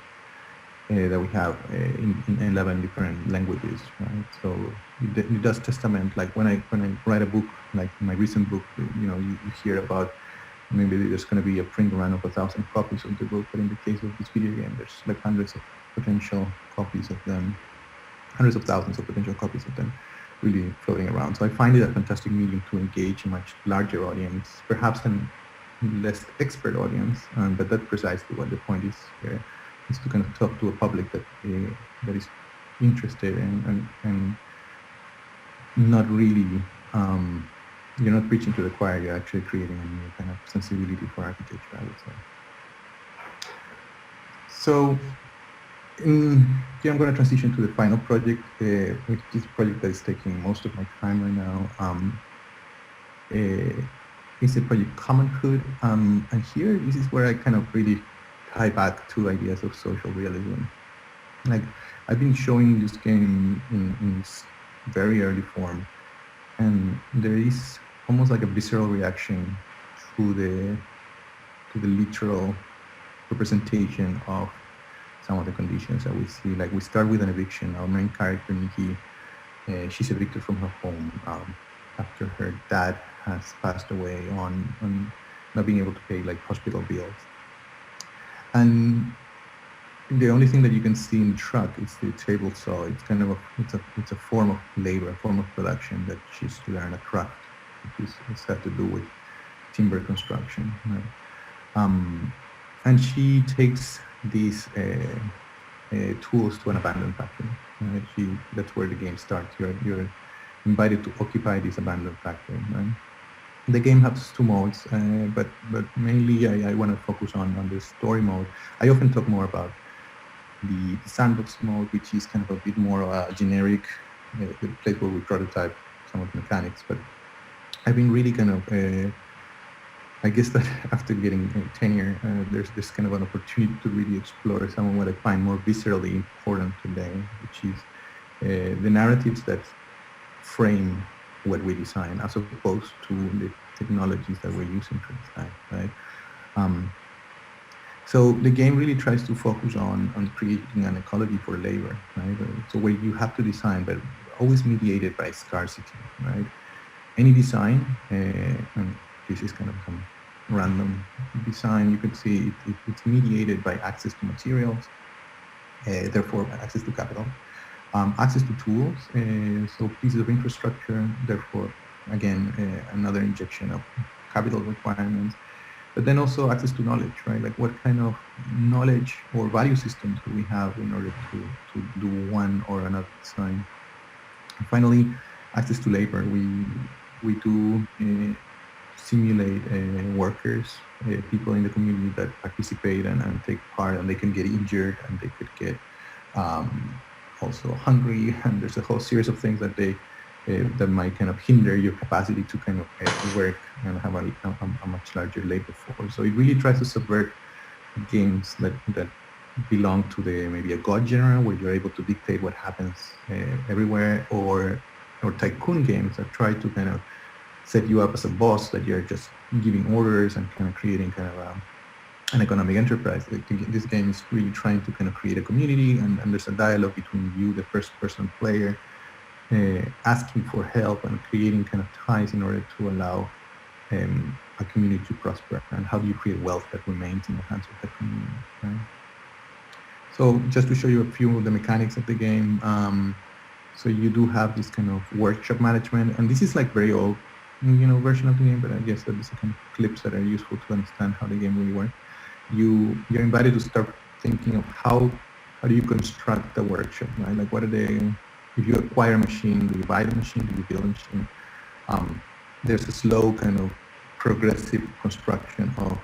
that we have in 11 different languages, right? So it does testament, like when I write a book, like my recent book, you hear about maybe there's going to be a print run of 1,000 copies of the book, but in the case of this video game, there's like hundreds of potential copies of them, hundreds of thousands of potential copies of them really floating around. So I find it a fantastic medium to engage a much larger audience, perhaps a less expert audience, but that's precisely what the point is here, is to kind of talk to a public that is interested and not really, you're not preaching to the choir, you're actually creating a new kind of sensibility for architecture, I would say. So here I'm going to transition to the final project, which is a project that is taking most of my time right now. It's a project Commonhood, and here this is where I kind of really tie back to ideas of social realism. Like I've been showing this game in its very early form, and there is almost like a visceral reaction to the literal representation of some of the conditions that we see. Like we start with an eviction. Our main character, Nikki, she's evicted from her home after her dad has passed away on not being able to pay like hospital bills. And the only thing that you can see in the truck is the table saw. It's kind of it's a form of labor, a form of production that she's learned a craft, which has to do with timber construction. Right? And she takes these tools to an abandoned factory. Right? That's where the game starts. You're invited to occupy this abandoned factory. Right? The game has 2 modes, but mainly I want to focus on the story mode. I often talk more about the sandbox mode, which is kind of a bit more generic, the place where we prototype some of the mechanics. But I've been really kind of, I guess that after getting tenure, there's kind of an opportunity to really explore some of what I find more viscerally important today, which is the narratives that frame what we design, as opposed to the technologies that we're using to design, right? So the game really tries to focus on creating an ecology for labor, right? So where you have to design, but always mediated by scarcity, right? Any design, and this is kind of some random design, you could see it's mediated by access to materials, therefore access to capital. Access to tools, so pieces of infrastructure, therefore, again, another injection of capital requirements, but then also access to knowledge, right? Like what kind of knowledge or value systems do we have in order to do one or another design? And finally, access to labor. We do simulate workers, people in the community that participate and take part, and they can get injured, and they could get also hungry, and there's a whole series of things that they that might kind of hinder your capacity to kind of work and have a much larger labor force. So it really tries to subvert games that belong to the maybe a god genre where you're able to dictate what happens everywhere, or tycoon games that try to kind of set you up as a boss that you're just giving orders and kind of creating kind of an economic enterprise. This game is really trying to kind of create a community, and there's a dialogue between you, the first person player, asking for help and creating kind of ties in order to allow a community to prosper. And how do you create wealth that remains in the hands of the community, right? So just to show you a few of the mechanics of the game, so you do have this kind of workshop management, and this is like very old, version of the game, but I guess that is kind of clips that are useful to understand how the game really works. You're invited to start thinking of how do you construct the workshop, right? Like what are they? If you acquire a machine, do you buy the machine? Do you build a machine? There's a slow kind of progressive construction of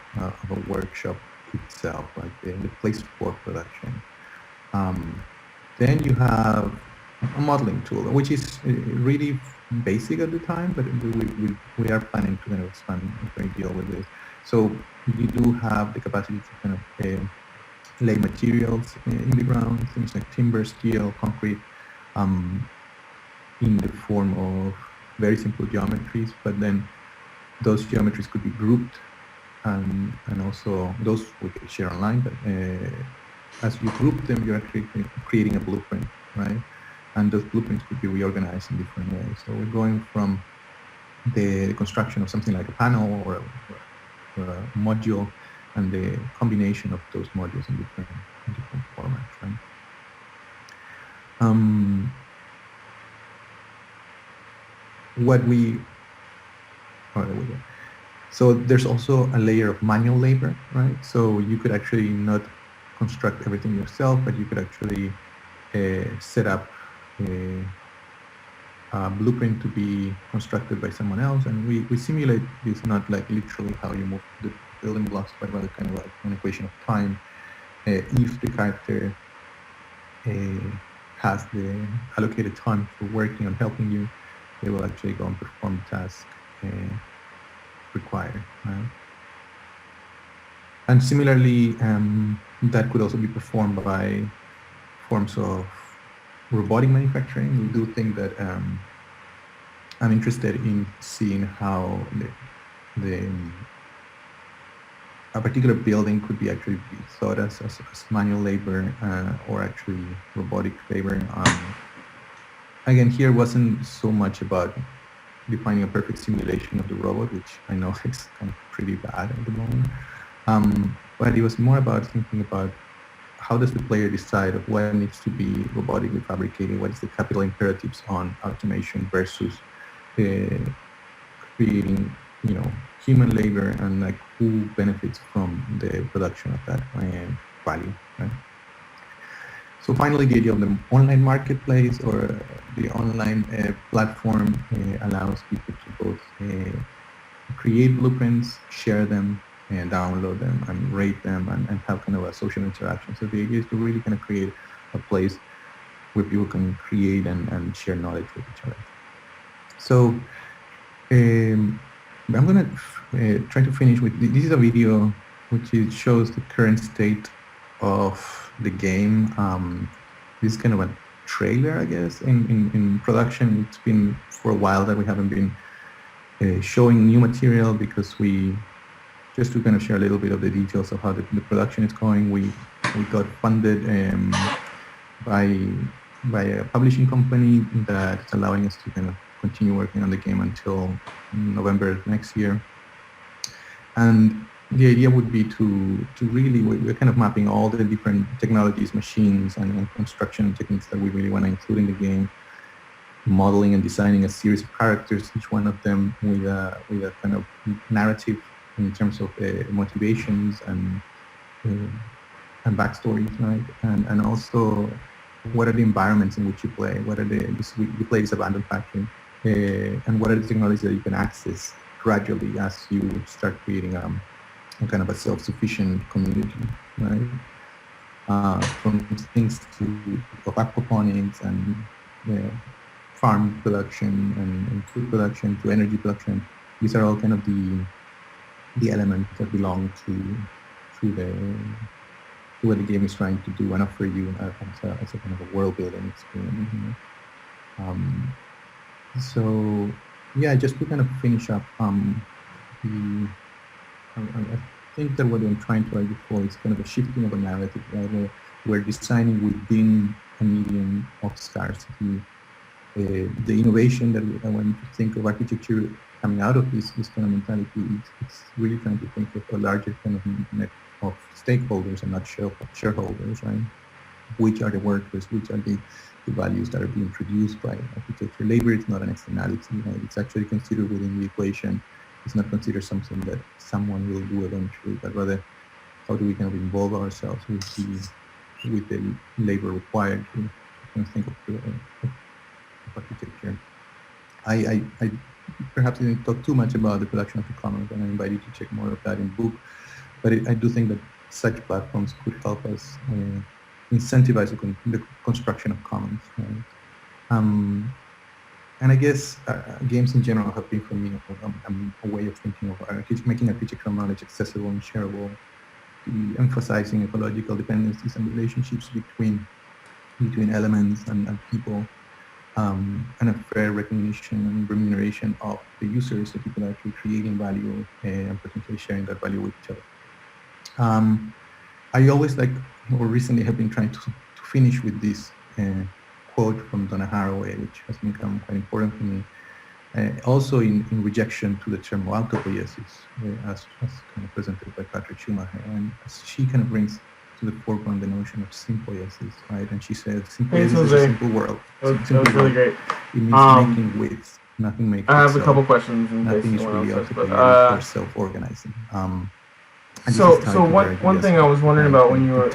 a workshop itself, like the place for production. Then you have a modeling tool, which is really basic at the time, but we are planning to kind of expand a great deal with this. So you do have the capacity to kind of lay materials in the ground, things like timber, steel, concrete, in the form of very simple geometries, but then those geometries could be grouped, and also those we could share online, but as you group them, you're actually creating a blueprint, right? And those blueprints could be reorganized in different ways. So we're going from the construction of something like a panel or a module, and the combination of those modules in different formats, right? So there's also a layer of manual labor, right? So you could actually not construct everything yourself, but you could actually set up a blueprint to be constructed by someone else, and we simulate this not like literally how you move the building blocks, but rather kind of like an equation of time. If the character has the allocated time for working on helping you, they will actually go and perform the task required, right? And similarly, that could also be performed by forms of robotic manufacturing. We do think that I'm interested in seeing how a particular building could be actually thought as manual labor or actually robotic labor. Again, here wasn't so much about defining a perfect simulation of the robot, which I know is kind of pretty bad at the moment. But it was more about thinking about how does the player decide of what needs to be robotically fabricated, what is the capital imperatives on automation versus creating, human labor, and like who benefits from the production of that value, right? So finally, the idea of the online marketplace or the online platform allows people to both create blueprints, share them, and download them, and rate them, and have kind of a social interaction. So the idea is to really kind of create a place where people can create and share knowledge with each other. So I'm going to try to finish with, this is a video which shows the current state of the game. This is kind of a trailer, I guess, in production. It's been for a while that we haven't been showing new material because just to kind of share a little bit of the details of how the production is going, we got funded by a publishing company that's allowing us to kind of continue working on the game until November next year. And the idea would be to really, we're kind of mapping all the different technologies, machines, and construction techniques that we really want to include in the game, modeling and designing a series of characters, each one of them with a kind of narrative in terms of motivations and backstories, right? And also, what are the environments in which you play? What are you play this abandoned factory, and what are the technologies that you can access gradually as you start creating a kind of a self-sufficient community, right? From things of aquaponics and farm production and food production to energy production. These are all kind of the elements that belong to what the game is trying to do and offer you as a kind of a world building experience. You know? So yeah, just to kind of finish up, I think that what I'm trying to argue for is kind of a shifting of a narrative, right? Where we're designing within a medium of scarcity. The innovation that I want to think of architecture coming out of this kind of mentality, it's really trying to think of a larger kind of net of stakeholders and not shareholders, right? Which are the workers, which are the values that are being produced by architecture. Labor is not an externality, right? It's actually considered within the equation. It's not considered something that someone will do eventually, but rather how do we kind of involve ourselves with the labor required to kind of think of architecture. I perhaps didn't talk too much about the production of the commons, and I invite you to check more of that in book. But I do think that such platforms could help us incentivize the construction of commons. Right? And I guess games in general have been for me a way of thinking of making architectural knowledge accessible and shareable, emphasizing ecological dependencies and relationships between elements and people, and a fair recognition and remuneration of the users, the people actually creating value and potentially sharing that value with each other. I always recently have been trying to finish with this quote from Donna Haraway, which has become quite important for me. Also in rejection to the term autopoiesis, as kind of presented by Patrick Schumacher, and as she kind of brings to the forefront the notion of symbiosis, right? And she says symbiosis is a simple world. That was really great. It means making with, nothing making I have itself. a couple questions in case Nothing is someone really else has, autopoietic or self-organizing. So one thing I was wondering about when you were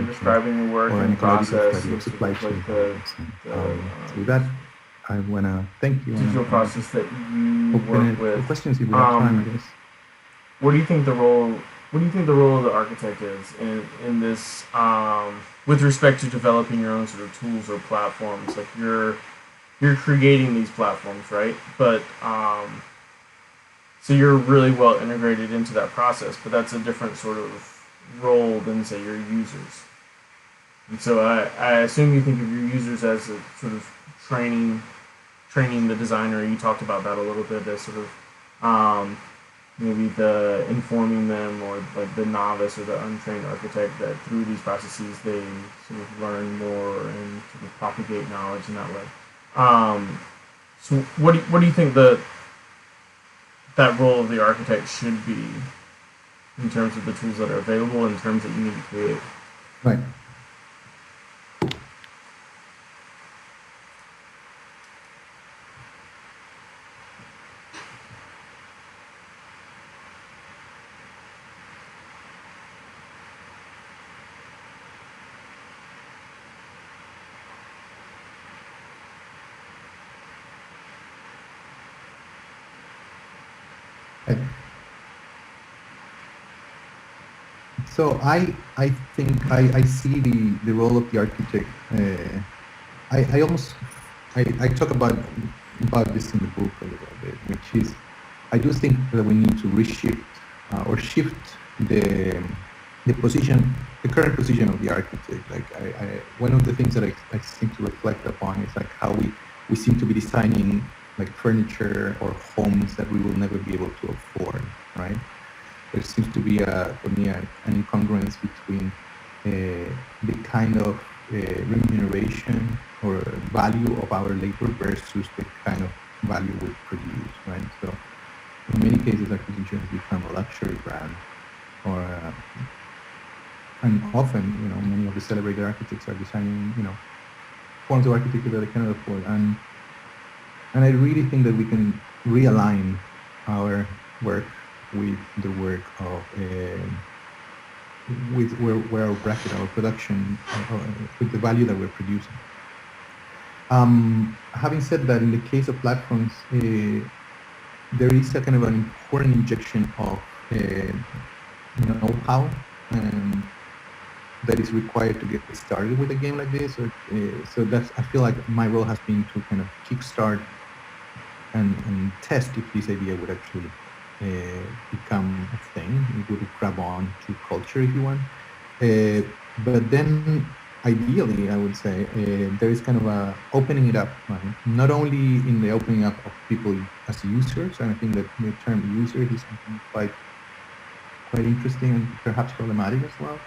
describing the work and process, supply chain. the with that, I want to thank you. digital process that you work with. Questions if we have time, I guess. What do you think the role of the architect is in this, with respect to developing your own sort of tools or platforms? Like you're creating these platforms, right? But so you're really well integrated into that process, but that's a different sort of role than, say, your users. And so I assume you think of your users as a sort of training the designer. You talked about that a little bit as sort of maybe the informing them, or like the novice or the untrained architect, that through these processes they sort of learn more and sort of propagate knowledge in that way. So what do you think that role of the architect should be in terms of the tools that are available, in terms that you need to create? Right. So I think I see the role of the architect. I talk about this in the book a little bit, which is I do think that we need to reshift or shift the current position of the architect. Like one of the things that I seem to reflect upon is like how we seem to be designing like furniture or homes that we will never be able to afford, right? There seems to be for me an incongruence between the kind of remuneration or value of our labor versus the kind of value we produce, right? So in many cases, architecture has become a luxury brand, and often, many of the celebrated architects are designing, forms of architecture that they cannot afford, and I really think that we can realign our work with the work of with where our bracket, our production, with the value that we're producing. Having said that, in the case of platforms, there is a kind of an important injection of know-how that is required to get started with a game like this. So that's, I feel like my role has been to kind of kickstart and test if this idea would actually become a thing. It would grab on to culture, if you want. But then, ideally, I would say there is kind of a opening it up, right? Not only in the opening up of people as users, and I think that the term user is something quite interesting and perhaps problematic as well,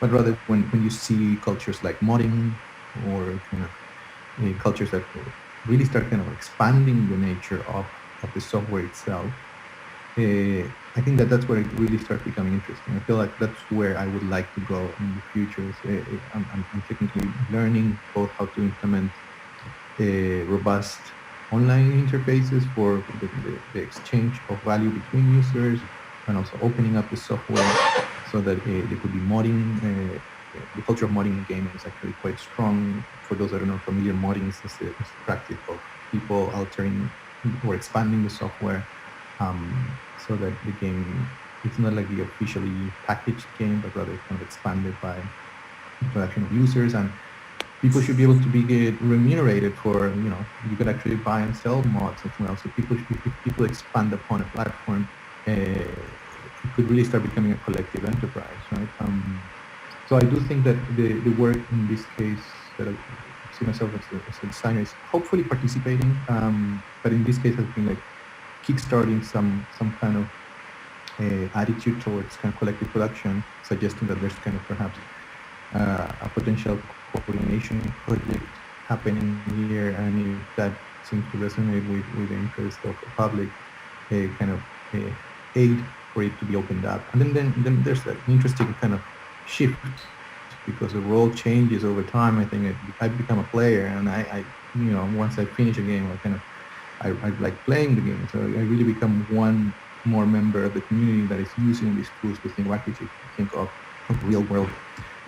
but rather when you see cultures like modding or kind of cultures that really start kind of expanding the nature of the software itself, I think that that's where it really starts becoming interesting. I feel like that's where I would like to go in the future. I'm technically learning both how to implement robust online interfaces for the exchange of value between users, and also opening up the software so that there could be modding. The culture of modding in gaming is actually quite strong. For those that are not familiar, modding is the practice of people altering or expanding the software so that the game, it's not like the officially packaged game, but rather kind of expanded by interaction of users. And people should be able to be remunerated for, you could actually buy and sell mods as well. So if people expand upon a platform, it could really start becoming a collective enterprise, right? So I do think that the work in this case that I see myself as a designer is hopefully participating, but in this case has been like kickstarting some kind of attitude towards kind of collective production, suggesting that there's kind of perhaps a potential coordination project happening here, and if that seems to resonate with the interest of the public, a kind of aid for it to be opened up. And then there's an interesting kind of shift, because the role changes over time. I think I've become a player, and I once I finish a game, I like playing the game. So I really become one more member of the community that is using these tools to think of real world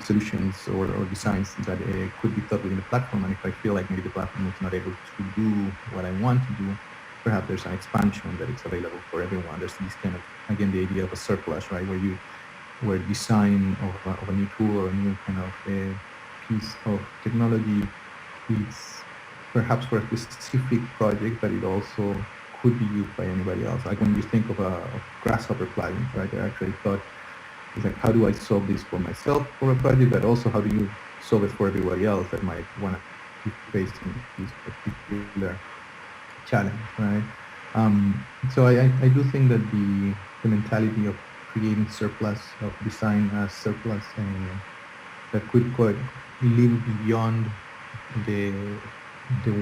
solutions or designs that could be thought within the platform. And if I feel like maybe the platform is not able to do what I want to do, perhaps there's an expansion that is available for everyone. There's this kind of, again, the idea of a surplus, right? Where design of a new tool or a new kind of piece of technology is perhaps for a specific project, but it also could be used by anybody else. Like when you think of Grasshopper plugins, right? I actually thought, it's like, how do I solve this for myself for a project, but also how do you solve it for everybody else that might want to be facing this particular challenge, right? So I do think that the mentality of creating surplus, of design as surplus, that could live beyond the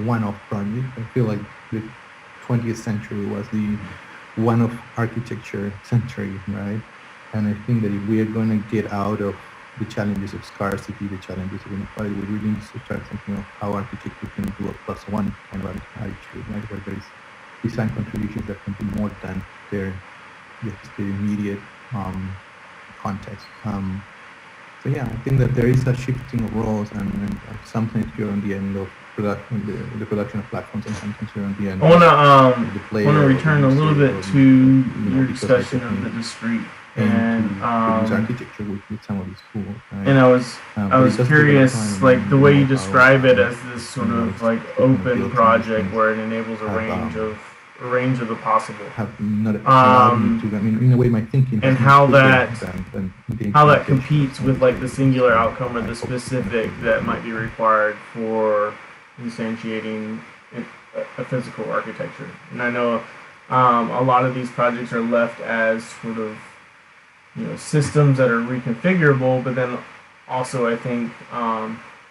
one-off project. I feel like the 20th century was the one-off architecture century, right? And I think that if we are going to get out of the challenges of scarcity, the challenges of inequality, we really need to start thinking of how architecture can do a plus one kind of attitude, right? Where there is design contributions that can be more than the immediate context. So yeah, I think that there is a shifting of roles, and sometimes you're on the end of production, the production of platforms, and sometimes you're on the end. I want to return a little bit to your discussion of the discrete and architecture with some of these tools. Right? And I was curious, like the way you describe it as this sort of like open project where it enables a range of the possible. In a way, my thinking and how that competes with like the singular outcome or the specific that might be required for instantiating a physical architecture. And I know a lot of these projects are left as sort of systems that are reconfigurable, but then also I think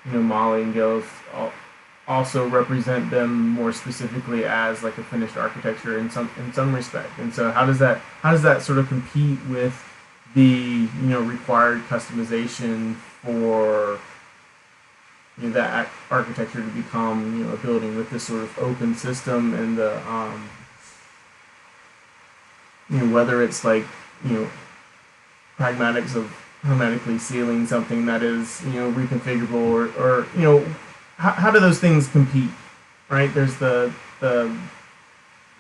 Molly and Gil's also represent them more specifically as like a finished architecture in some respect. And so how does that sort of compete with the required customization for that architecture to become a building with this sort of open system and the whether it's like, pragmatics of hermetically sealing something that is, reconfigurable, or how do those things compete, right? There's the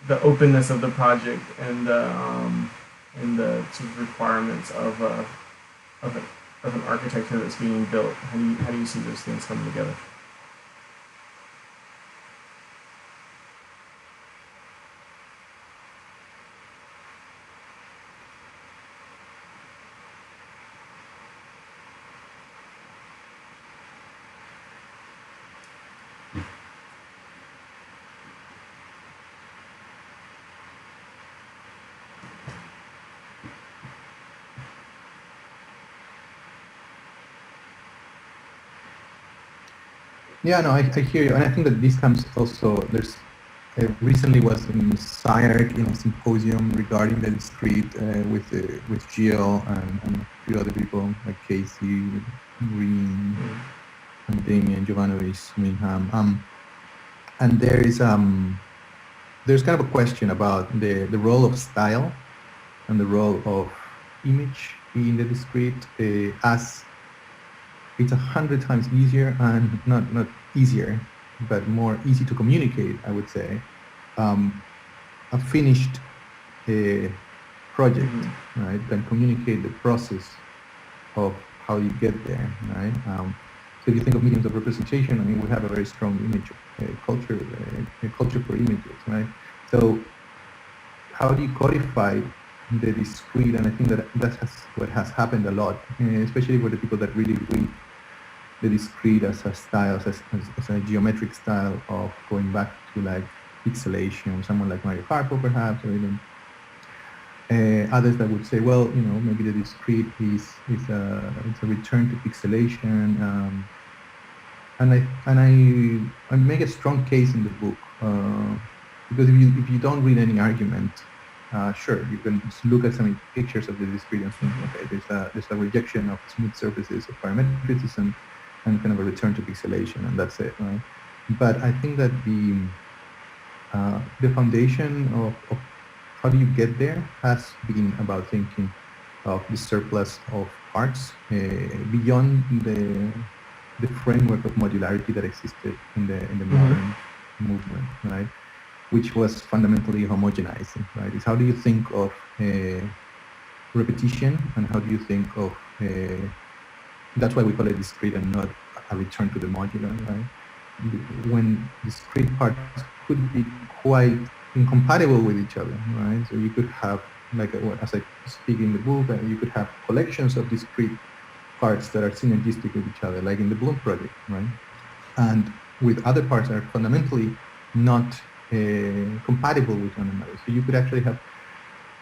openness of the project and the sort of requirements of of, a, of an architecture that's being built. How do you see those things coming together? Yeah, no, I hear you, and I think that this comes also. There's recently was in SCIARC, symposium regarding the discrete with Gio and a few other people like Casey, Green, and Damien Jovanovic, Minham. And there's kind of a question about the role of style and the role of image in the discrete as it's 100 times easier, and not easier, but more easy to communicate, I would say, a finished project, right, than communicate the process of how you get there, right? So if you think of mediums of representation, I mean, we have a very strong image culture, culture for images, right? So how do you codify the discrete? And I think that has what has happened a lot, especially for the people that really read the discrete as a style, as a geometric style of going back to like pixelation, someone like Mario Carpo perhaps, or even others that would say, well, maybe the discrete is a return to pixelation, and I make a strong case in the book because if you don't read any argument, sure, you can just look at some pictures of the discrete and think, okay, there's a rejection of smooth surfaces of parametricism and kind of a return to pixelation, and that's it, right? But I think that the foundation of how do you get there has been about thinking of the surplus of parts beyond the framework of modularity that existed in the modern movement, right? Which was fundamentally homogenizing, right? Is how do you think of repetition, and how do you think of that's why we call it discrete and not a return to the modular, right? When discrete parts could be quite incompatible with each other, right? So you could have, like as I speak in the book, you could have collections of discrete parts that are synergistic with each other, like in the Bloom project, right? And with other parts that are fundamentally not compatible with one another. So you could actually have,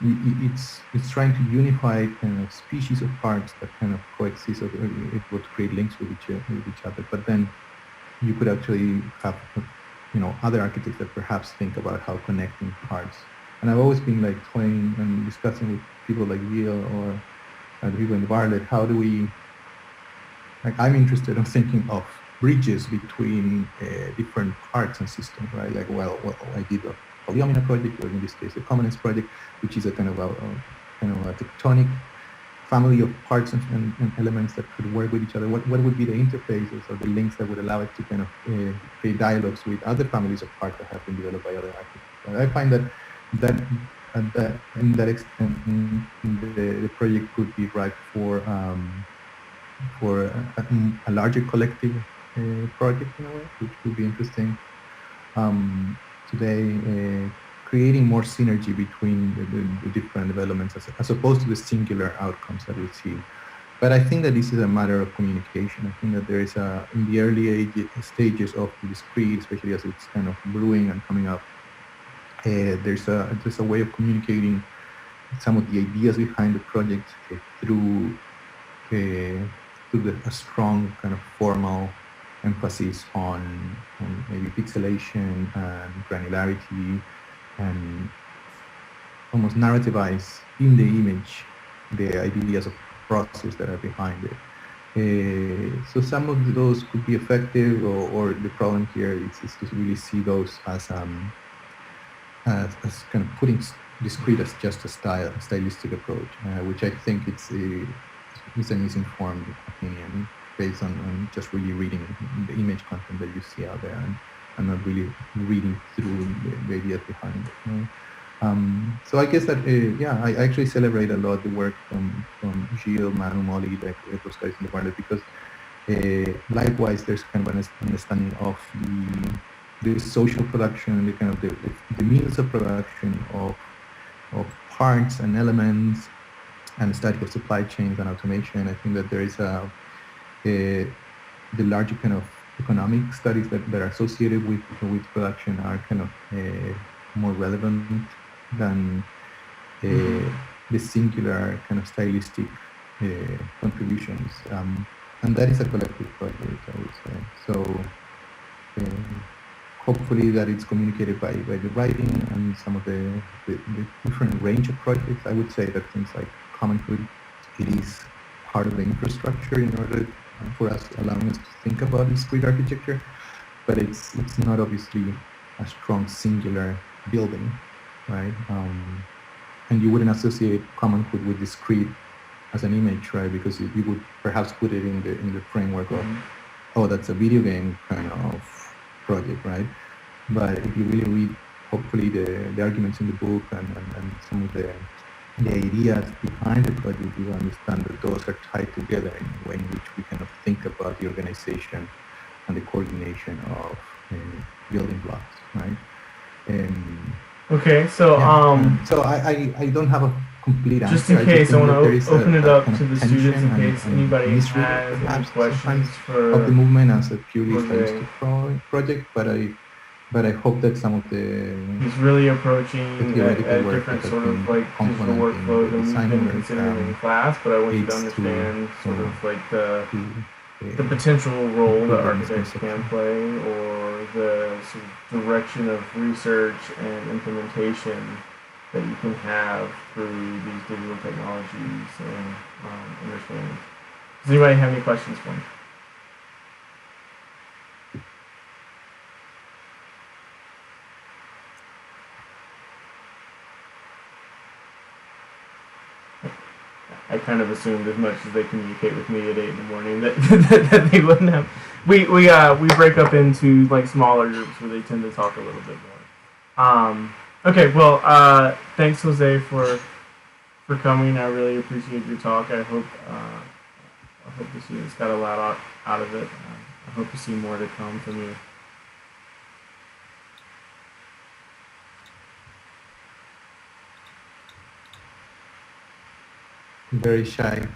it's trying to unify kind of species of parts that kind of coexist, or it would create links with each other. But then you could actually have, other architects that perhaps think about how connecting parts. And I've always been like toying and discussing with people like Gio or the people in the Barlet, how do we, like, I'm interested in thinking of bridges between different parts and systems, right? Like, well, I did a polyomino project, or in this case, a commonness project, which is a kind of a tectonic family of parts and elements that could work with each other. What would be the interfaces or the links that would allow it to kind of create dialogues with other families of parts that have been developed by other architects? I find that in that extent, the project could be ripe for a larger collective project in a way, which would be interesting. Today, creating more synergy between the different developments as opposed to the singular outcomes that we see. But I think that this is a matter of communication. I think that there is in the early stages of the discrete, especially as it's kind of brewing and coming up, there's a way of communicating some of the ideas behind the project through a strong kind of formal emphasis on maybe pixelation and granularity, and almost narrativize in the image the ideas of process that are behind it. So some of those could be effective, or the problem here is to really see those as kind of putting discrete as just a stylistic approach, which I think it's a misinformed opinion based on just really reading the image content that you see out there and not really reading through the ideas behind it. You know? So I guess that, yeah, I actually celebrate a lot the work from Gilles, Manu, Molly, those guys in the project, because likewise, there's kind of an understanding of the social production, the kind of the means of production of parts and elements and study of supply chains and automation. I think that there is the larger kind of economic studies that are associated with production are kind of more relevant than the singular kind of stylistic contributions. And that is a collective project, I would say. So hopefully that it's communicated by the writing and some of the different range of projects. I would say that things like Common Hood, it is part of the infrastructure in order for us, allowing us to think about discrete architecture, but it's not obviously a strong singular building, right? And you wouldn't associate Common Hood with discrete as an image, right? Because you would perhaps put it in the framework of, oh, that's a video game kind of project, right? But if you really read, hopefully, the arguments in the book and some of the ideas behind the project, you understand that those are tied together in a way in which we kind of think about the organization and the coordination of building blocks, right? Okay, so yeah. So I don't have a complete answer. Just in case, I want to open it up to the students in and, case anybody has any questions for of the movement as a purely stylistic project, but I hope that some of the he's really approaching a different sort of like digital workflow than we've been considering in class, but I want you to understand sort of like the potential role that architects can play, or the sort of direction of research and implementation that you can have through these digital technologies and understanding. Does anybody have any questions for me? I kind of assumed, as much as they communicate with me at 8 in the morning, that they wouldn't have. We break up into like smaller groups where they tend to talk a little bit more. Okay, well, thanks, Jose, for coming. I really appreciate your talk. I hope the students got a lot out of it. I hope to see more to come from you. Very shy.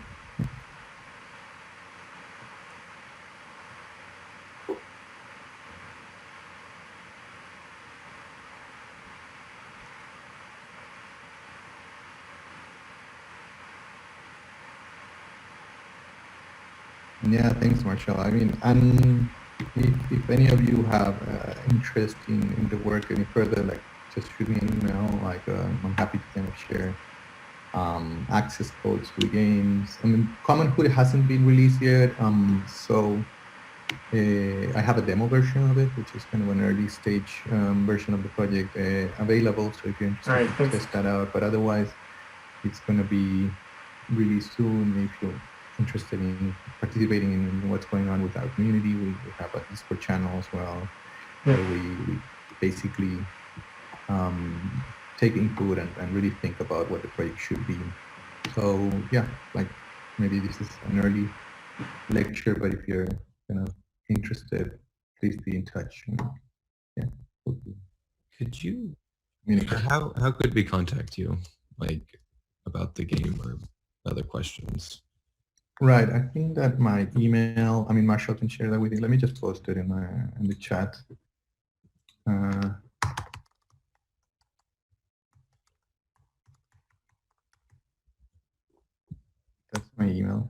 Yeah, thanks, Marshall. I mean, and if any of you have interest in the work any further, like just shoot me an email. Like I'm happy to kind of share access codes to the games. I mean, Common Hood hasn't been released yet, so I have a demo version of it, which is kind of an early stage version of the project available. So if you're interested, test that out. But otherwise, it's going to be released soon. If you're interested in participating in what's going on with our community, we have a Discord channel as well, where we basically take input and really think about what the project should be. So yeah, like maybe this is an early lecture, but if you're kind of interested, please be in touch. Yeah. Could you? How could we contact you, like about the game or other questions? Right. I think that my email. I mean, Marshall can share that with you. Let me just post it in the chat. That's my email.